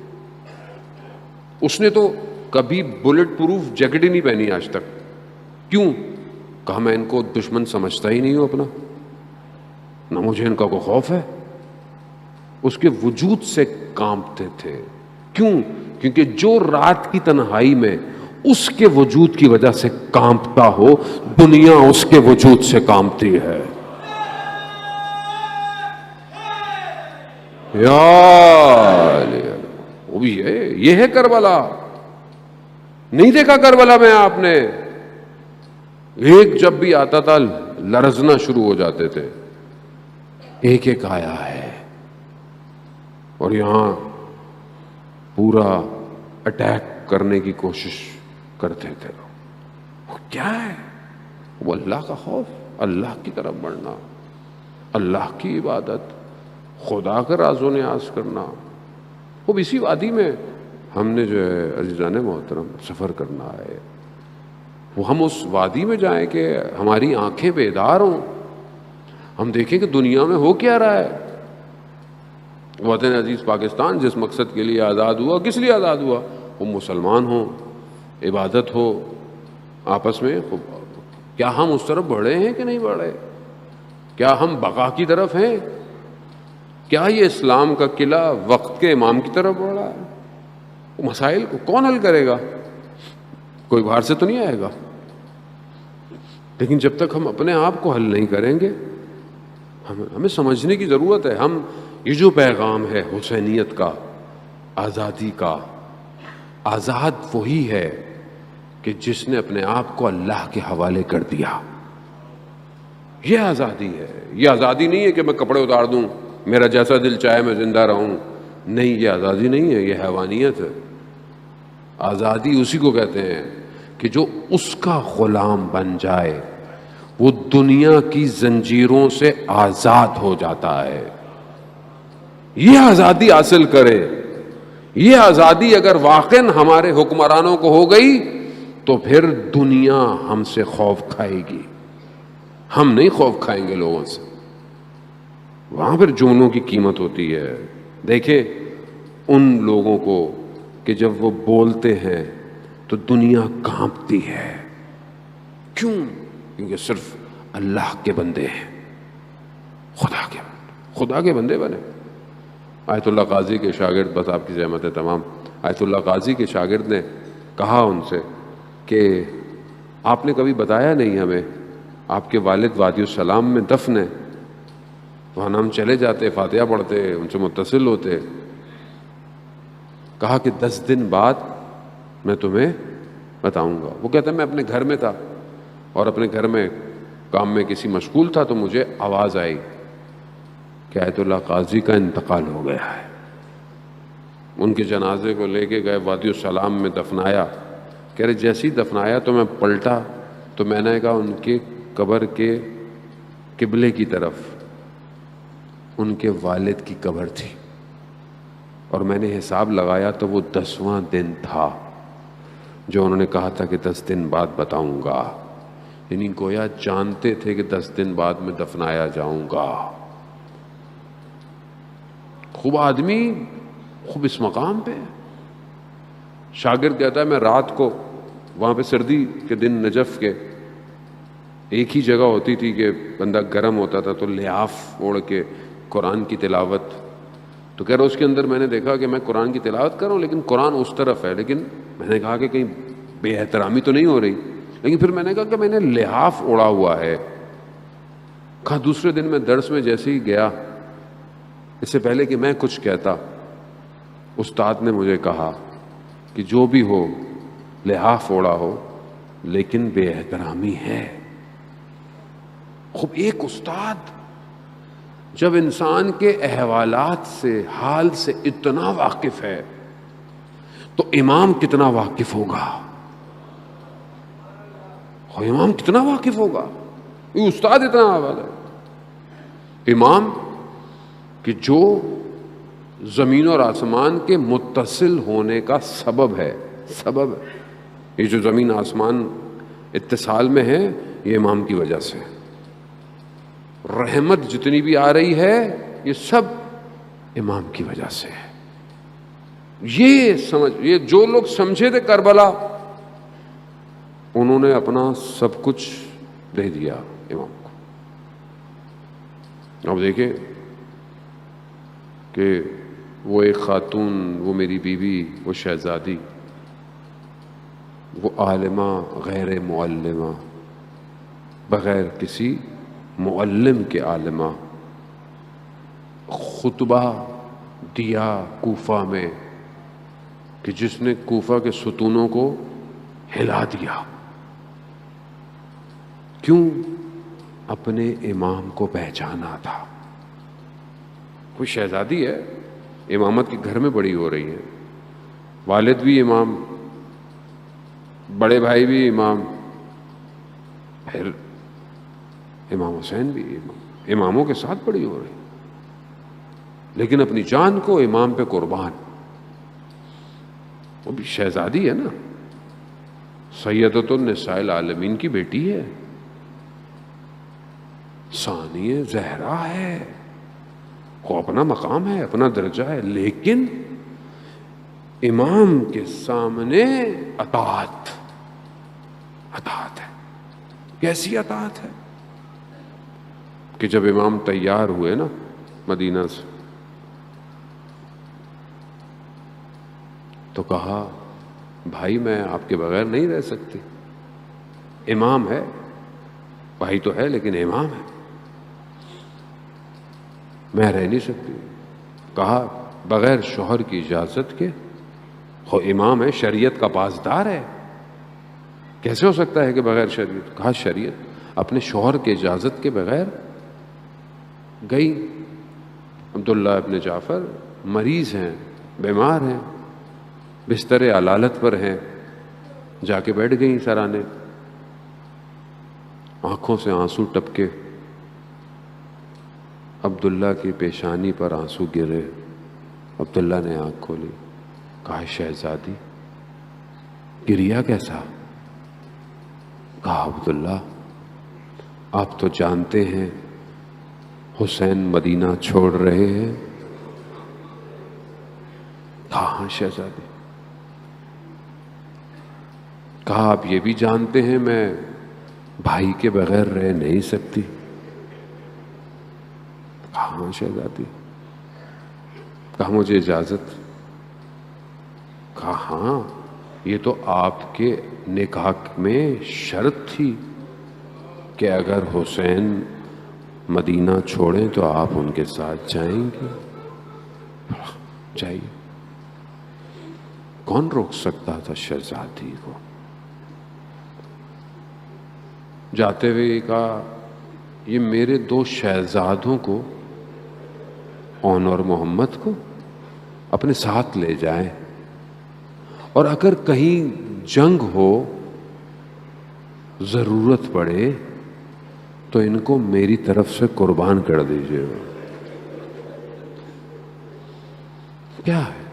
اس نے تو کبھی بلٹ پروف جیکٹ ہی نہیں پہنی آج تک. کیوں؟ کہا میں ان کو دشمن سمجھتا ہی نہیں ہوں اپنا، نہ مجھے ان کا کوئی خوف ہے. اس کے وجود سے کانپتے تھے. کیوں؟ کیونکہ جو رات کی تنہائی میں اس کے وجود کی وجہ سے کانپتا ہو، دنیا اس کے وجود سے کانپتی ہے. وہ بھی ہے، یہ ہے کربلا. نہیں دیکھا کربلا میں آپ نے؟ ایک جب بھی آتا تھا لرزنا شروع ہو جاتے تھے. ایک ایک آیا ہے اور یہاں پورا اٹیک کرنے کی کوشش کرتے تھے. وہ کیا ہے؟ وہ اللہ کا خوف، اللہ کی طرف بڑھنا، اللہ کی عبادت، خدا کا راز و نیاز کرنا. وہ اسی وادی میں ہم نے جو ہے عزیزان محترم سفر کرنا ہے. وہ ہم اس وادی میں جائیں کہ ہماری آنکھیں بیدار ہوں، ہم دیکھیں کہ دنیا میں ہو کیا رہا ہے. وطن عزیز پاکستان جس مقصد کے لیے آزاد ہوا، کس لیے آزاد ہوا؟ وہ مسلمان ہوں، عبادت ہو آپس میں. کیا ہم اس طرف بڑھے ہیں کہ نہیں بڑھے؟ کیا ہم بقا کی طرف ہیں؟ کیا یہ اسلام کا قلعہ وقت کے امام کی طرف بڑھ رہا ہے؟ مسائل کو کون حل کرے گا؟ کوئی باہر سے تو نہیں آئے گا. لیکن جب تک ہم اپنے آپ کو حل نہیں کریں گے، ہمیں سمجھنے کی ضرورت ہے. ہم یہ جو پیغام ہے حسینیت کا، آزادی کا، آزاد وہی ہے کہ جس نے اپنے آپ کو اللہ کے حوالے کر دیا. یہ آزادی ہے. یہ آزادی نہیں ہے کہ میں کپڑے اتار دوں، میرا جیسا دل چاہے میں زندہ رہوں. نہیں، یہ آزادی نہیں ہے، یہ حیوانیت ہے. آزادی اسی کو کہتے ہیں کہ جو اس کا غلام بن جائے وہ دنیا کی زنجیروں سے آزاد ہو جاتا ہے. یہ آزادی حاصل کرے. یہ آزادی اگر واقعاً ہمارے حکمرانوں کو ہو گئی تو پھر دنیا ہم سے خوف کھائے گی. ہم نہیں خوف کھائیں گے لوگوں سے. وہاں پھر جملوں کی قیمت ہوتی ہے. دیکھیں ان لوگوں کو کہ جب وہ بولتے ہیں تو دنیا کانپتی ہے. کیوں؟ کیونکہ صرف اللہ کے بندے ہیں، خدا کے بندے بنے. آیت اللہ قاضی کے شاگرد، بس آپ کی زحمت ہے تمام، آیت اللہ قاضی کے شاگرد نے کہا ان سے کہ آپ نے کبھی بتایا نہیں ہمیں، آپ کے والد وادی السلام میں دفن ہے. وہاں ہم چلے جاتے، فاتحہ پڑھتے، ان سے متصل ہوتے. کہا کہ 10 دن بعد میں تمہیں بتاؤں گا. وہ کہتا ہے میں اپنے گھر میں تھا اور اپنے گھر میں کام میں کسی مشغول تھا تو مجھے آواز آئی کہ آیت اللہ قاضی کا انتقال ہو گیا ہے. ان کے جنازے کو لے کے گئے، وادی السلام میں دفنایا. کہہ رہے جیسے ہی دفنایا تو میں پلٹا تو میں نے کہا ان کے قبر کے قبلے کی طرف ان کے والد کی قبر تھی، اور میں نے حساب لگایا تو وہ 10واں دن تھا جو انہوں نے کہا تھا کہ 10 دن بعد بتاؤں گا. یعنی گویا جانتے تھے کہ 10 دن بعد میں دفنایا جاؤں گا. خوب آدمی، خوب اس مقام پہ. شاگرد کہتا ہے میں رات کو وہاں پہ سردی کے دن نجف کے ایک ہی جگہ ہوتی تھی کہ بندہ گرم ہوتا تھا تو لحاف اوڑھ کے قرآن کی تلاوت تو کہہ رہا اس کے اندر میں نے دیکھا کہ میں قرآن کی تلاوت کر رہا ہوں لیکن قرآن اس طرف ہے، لیکن میں نے کہا کہ کہیں بے احترامی تو نہیں ہو رہی، لیکن پھر میں نے کہا کہ میں نے لحاف اڑا ہوا ہے۔ کہا دوسرے دن میں درس میں جیسے ہی گیا، اس سے پہلے کہ میں کچھ کہتا، استاد نے مجھے کہا کہ جو بھی ہو لحاف اوڑا ہو لیکن بے احترامی ہے۔ خوب ایک استاد جب انسان کے احوالات سے، حال سے اتنا واقف ہے تو امام کتنا واقف ہوگا؟ امام کتنا واقف ہوگا؟ یہ استاد اتنا حوالہ ہے، امام کہ جو زمین اور آسمان کے متصل ہونے کا سبب ہے، سبب ہے۔ یہ جو زمین آسمان اتصال میں ہے یہ امام کی وجہ سے، رحمت جتنی بھی آ رہی ہے یہ سب امام کی وجہ سے ہے۔ یہ جو لوگ سمجھے تھے کربلا، انہوں نے اپنا سب کچھ دے دیا امام کو۔ اب دیکھیں کہ وہ ایک خاتون، وہ میری بیوی، وہ شہزادی، وہ عالمہ غیر معلمہ، بغیر کسی معلم کے عالمہ، خطبہ دیا کوفہ میں کہ جس نے کوفہ کے ستونوں کو ہلا دیا۔ کیوں؟ اپنے امام کو پہچانا تھا۔ کوئی شہزادی ہے، امامت کے گھر میں بڑی ہو رہی ہے، والد بھی امام، بڑے بھائی بھی امام، پھر امام حسین بھی امام، اماموں کے ساتھ بڑی ہو رہی، لیکن اپنی جان کو امام پہ قربان۔ وہ بھی شہزادی ہے نا، سیدۃ النساء العالمین کی بیٹی ہے، ثانیہ زہرا ہے، کو اپنا مقام ہے، اپنا درجہ ہے، لیکن امام کے سامنے اطاعت ہے۔ کیسی اطاعت ہے کہ جب امام تیار ہوئے نا مدینہ سے تو کہا بھائی میں آپ کے بغیر نہیں رہ سکتی، امام ہے، بھائی تو ہے لیکن امام ہے، میں رہ نہیں سکتی۔ کہا بغیر شوہر کی اجازت کے، وہ امام ہے، شریعت کا پاسدار ہے، کیسے ہو سکتا ہے کہ بغیر شریعت؟ کہا شریعت اپنے شوہر کے اجازت کے بغیر گئی۔ عبداللہ ابن جعفر مریض ہیں، بیمار ہیں، بستر علالت پر ہیں، جا کے بیٹھ گئیں سرانے، آنکھوں سے آنسو ٹپکے، عبداللہ کی پیشانی پر آنسو گرے، عبداللہ نے آنکھ کھولی، کہا شہزادی گریا کیسا؟ کہا عبداللہ آپ تو جانتے ہیں حسین مدینہ چھوڑ رہے ہیں۔ کہا ہاں شہزادی۔ کہا آپ یہ بھی جانتے ہیں میں بھائی کے بغیر رہ نہیں سکتی؟ کہا ہاں شہزادی۔ کہا مجھے اجازت؟ کہا ہاں، یہ تو آپ کے نکاح میں شرط تھی کہ اگر حسین مدینہ چھوڑیں تو آپ ان کے ساتھ جائیں گے۔ جائیے۔ کون روک سکتا تھا شہزادی کو؟ جاتے ہوئے کہا یہ میرے دو شہزادوں کو، اون اور محمد کو اپنے ساتھ لے جائیں، اور اگر کہیں جنگ ہو، ضرورت پڑے تو ان کو میری طرف سے قربان کر دیجیے گا۔ کیا ہے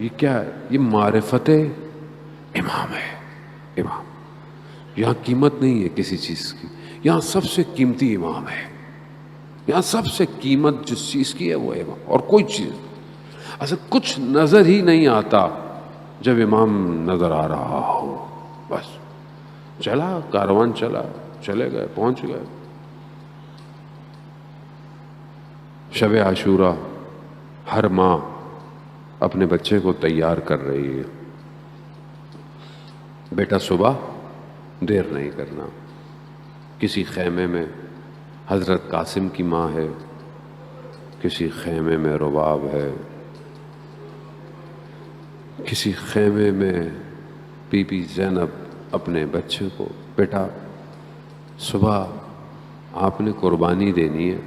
یہ؟ کیا ہے یہ؟ معرفت امام ہے۔ امام یہاں قیمت نہیں ہے کسی چیز کی، یہاں سب سے قیمتی امام ہے، یہاں سب سے قیمت جس چیز کی ہے وہ امام، اور کوئی چیز ایسا کچھ نظر ہی نہیں آتا جب امام نظر آ رہا ہو۔ بس چلا کاروان، چلا، چلے گئے، پہنچ گئے۔ شب عاشورہ ہر ماں اپنے بچے کو تیار کر رہی ہے، بیٹا صبح دیر نہیں کرنا۔ کسی خیمے میں حضرت قاسم کی ماں ہے، کسی خیمے میں رباب ہے، کسی خیمے میں بی بی زینب اپنے بچے کو، بیٹا صبح آپ نے قربانی دینی ہے۔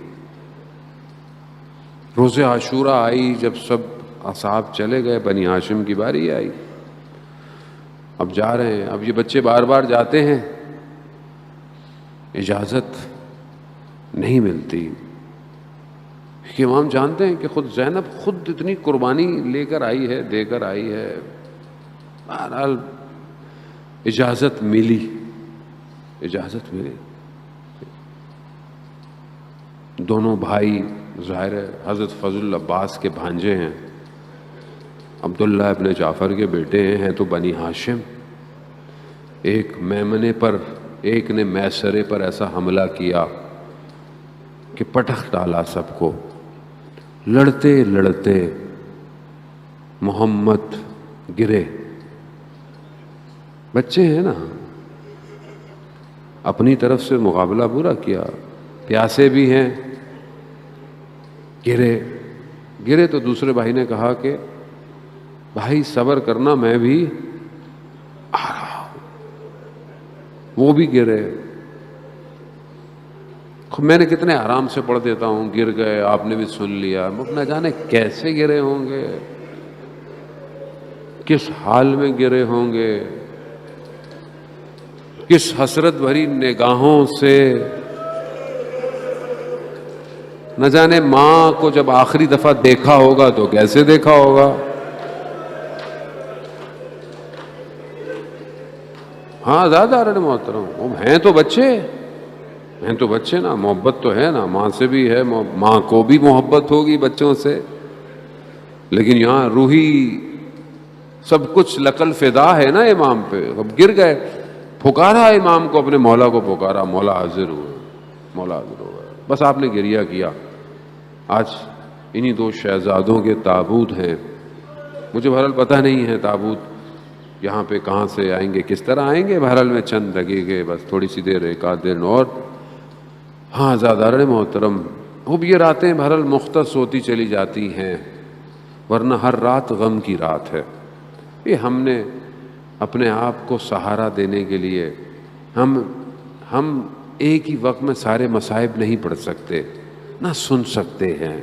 روز عاشورہ آئی، جب سب اصحاب چلے گئے، بنی ہاشم کی باری آئی، اب جا رہے ہیں۔ اب یہ بچے بار بار جاتے ہیں، اجازت نہیں ملتی، کہ امام جانتے ہیں کہ خود زینب خود اتنی قربانی لے کر آئی ہے، دے کر آئی ہے۔ بہرحال اجازت ملی، اجازت ملی۔ دونوں بھائی ظاہر ہے حضرت فضل العباس کے بھانجے ہیں، عبداللہ ابن جعفر کے بیٹے ہیں تو بنی ہاشم۔ ایک میمنے پر، ایک نے میسرے پر ایسا حملہ کیا کہ پٹخ ڈالا سب کو۔ لڑتے لڑتے محمد گرے۔ بچے ہیں نا، اپنی طرف سے مقابلہ پورا کیا، پیاسے بھی ہیں، گرے تو دوسرے بھائی نے کہا کہ بھائی صبر کرنا، میں بھی آ رہا ہوں۔ وہ بھی گرے۔ میں نے کتنے آرام سے پڑھ دیتا ہوں، گر گئے، آپ نے بھی سن لیا، نہ جانے کیسے گرے ہوں گے، کس حال میں گرے ہوں گے، کس حسرت بھری نگاہوں سے، نہ جانے ماں کو جب آخری دفعہ دیکھا ہوگا تو کیسے دیکھا ہوگا۔ ہاں زیادہ رہے محترم، ہیں تو بچے نا، محبت تو ہے نا، ماں سے بھی ہے، ماں کو بھی محبت ہوگی بچوں سے، لیکن یہاں روحی سب کچھ لقل فدا ہے نا امام پہ۔ اب گر گئے، پکارا امام کو، اپنے مولا کو پکارا، مولا حاضر ہوئے، مولا حاضر ہوئے۔ بس آپ نے گریہ کیا۔ آج انہی دو شہزادوں کے تابوت ہیں، مجھے بہرحال پتہ نہیں ہے تابوت یہاں پہ کہاں سے آئیں گے، کس طرح آئیں گے، بہرحال میں چند لگے گے، بس تھوڑی سی دیر، ایک آدھ دن اور۔ ہاں زادارن محترم، اب یہ راتیں بہرحال مختص ہوتی چلی جاتی ہیں، ورنہ ہر رات غم کی رات ہے۔ یہ ہم نے اپنے آپ کو سہارا دینے کے لیے، ہم ایک ہی وقت میں سارے مصائب نہیں پڑھ سکتے، نہ سن سکتے ہیں،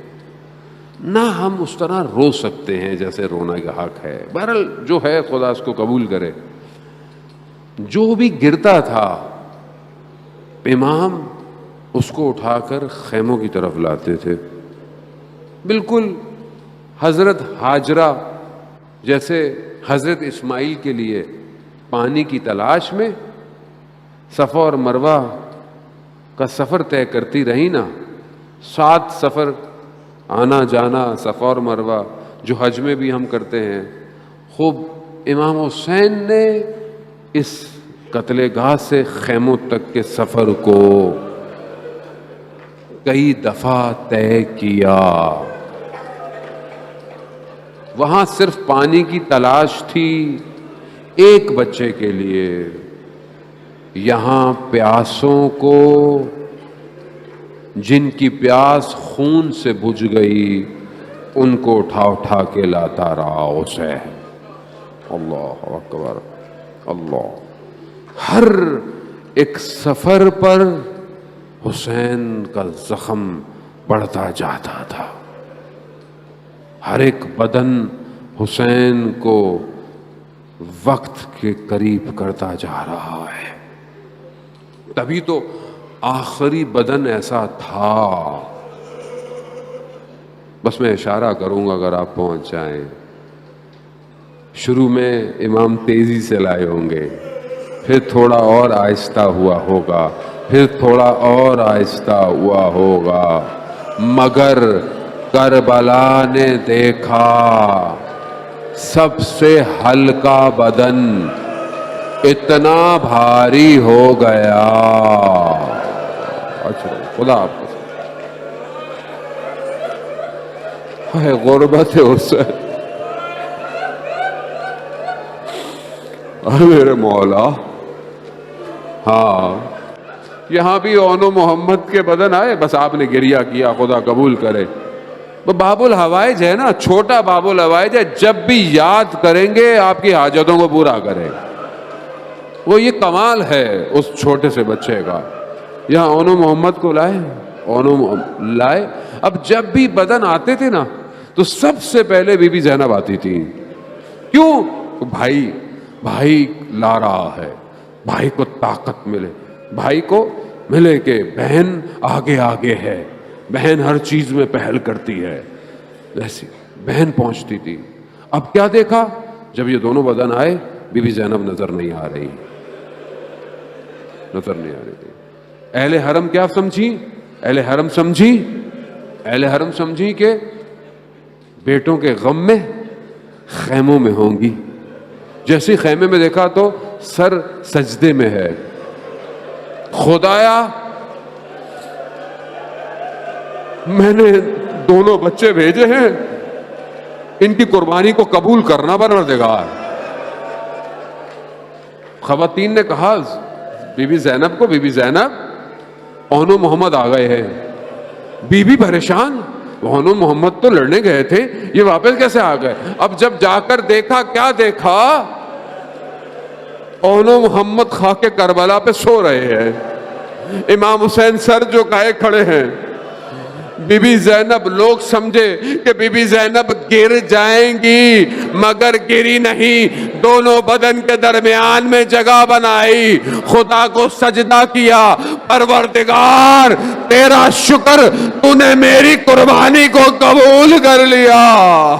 نہ ہم اس طرح رو سکتے ہیں جیسے رونا کا حق ہے۔ بہرحال جو ہے خدا اس کو قبول کرے۔ جو بھی گرتا تھا امام اس کو اٹھا کر خیموں کی طرف لاتے تھے، بالکل حضرت ہاجرہ جیسے حضرت اسماعیل کے لیے پانی کی تلاش میں صفا اور مروہ کا سفر طے کرتی رہی نا، 7 سفر آنا جانا صفا اور مروہ جو حج میں بھی ہم کرتے ہیں۔ خوب امام حسین نے اس قتل گاہ سے خیموں تک کے سفر کو کئی دفعہ طے کیا۔ وہاں صرف پانی کی تلاش تھی ایک بچے کے لیے، یہاں پیاسوں کو جن کی پیاس خون سے بجھ گئی ان کو اٹھا اٹھا کے لاتا رہا حسین۔ اللہ اکبر، اللہ۔ ہر ایک سفر پر حسین کا زخم بڑھتا جاتا تھا، ہر ایک بدن حسین کو وقت کے قریب کرتا جا رہا ہے۔ تبھی تو آخری بدن ایسا تھا۔ بس میں اشارہ کروں گا اگر آپ پہنچ جائیں۔ شروع میں امام تیزی سے لائے ہوں گے، پھر تھوڑا اور آہستہ ہوا ہوگا، پھر تھوڑا اور آہستہ ہوا ہوگا، مگر کربلا نے دیکھا سب سے ہلکا بدن اتنا بھاری ہو گیا۔ اچھا خدا حافظ۔ ہے غربت حسین، میرے مولا۔ ہاں یہاں بھی اون و محمد کے بدن آئے، بس آپ نے گریہ کیا، خدا قبول کرے۔ وہ باب الحوائج ہے نا، چھوٹا باب الحوائج ہے، جب بھی یاد کریں گے آپ کی حاجتوں کو پورا کرے۔ وہ یہ کمال ہے اس چھوٹے سے بچے کا۔ یہاں اون و محمد کو لائے، لائے۔ اب جب بھی بدن آتے تھے نا تو سب سے پہلے بی بی زینب آتی تھی۔ کیوں؟ بھائی لا رہا ہے، بھائی کو طاقت ملے، بھائی کو ملے کہ بہن آگے آگے ہے، بہن ہر چیز میں پہل کرتی ہے، ایسی بہن پہنچتی تھی۔ اب کیا دیکھا؟ جب یہ دونوں بدن آئے بی بی زینب نظر نہیں آ رہی تھی۔ اہل حرم کیا سمجھی؟ اہل حرم سمجھی کہ بیٹوں کے غم میں خیموں میں ہوں گی۔ جیسے خیمے میں دیکھا تو سر سجدے میں ہے، خدایا میں نے دونوں بچے بھیجے ہیں، ان کی قربانی کو قبول کرنا پروردگار۔ خواتین نے کہا بی بی زینب کو، بی بی زینب اون و محمد آ گئے ہیں۔ بی بی پریشان، اون و محمد تو لڑنے گئے تھے، یہ واپس کیسے آ گئے؟ اب جب جا کر دیکھا، کیا دیکھا؟ اون و محمد خاک کربلا پہ سو رہے ہیں، امام حسین سر جھکائے کھڑے ہیں۔ بی بی زینب، لوگ سمجھے کہ بی بی زینب گر جائیں گی، مگر گری نہیں، دونوں بدن کے درمیان میں جگہ بنائی، خدا کو سجدہ کیا، پروردگار تیرا شکر، تو نے میری قربانی کو قبول کر لیا۔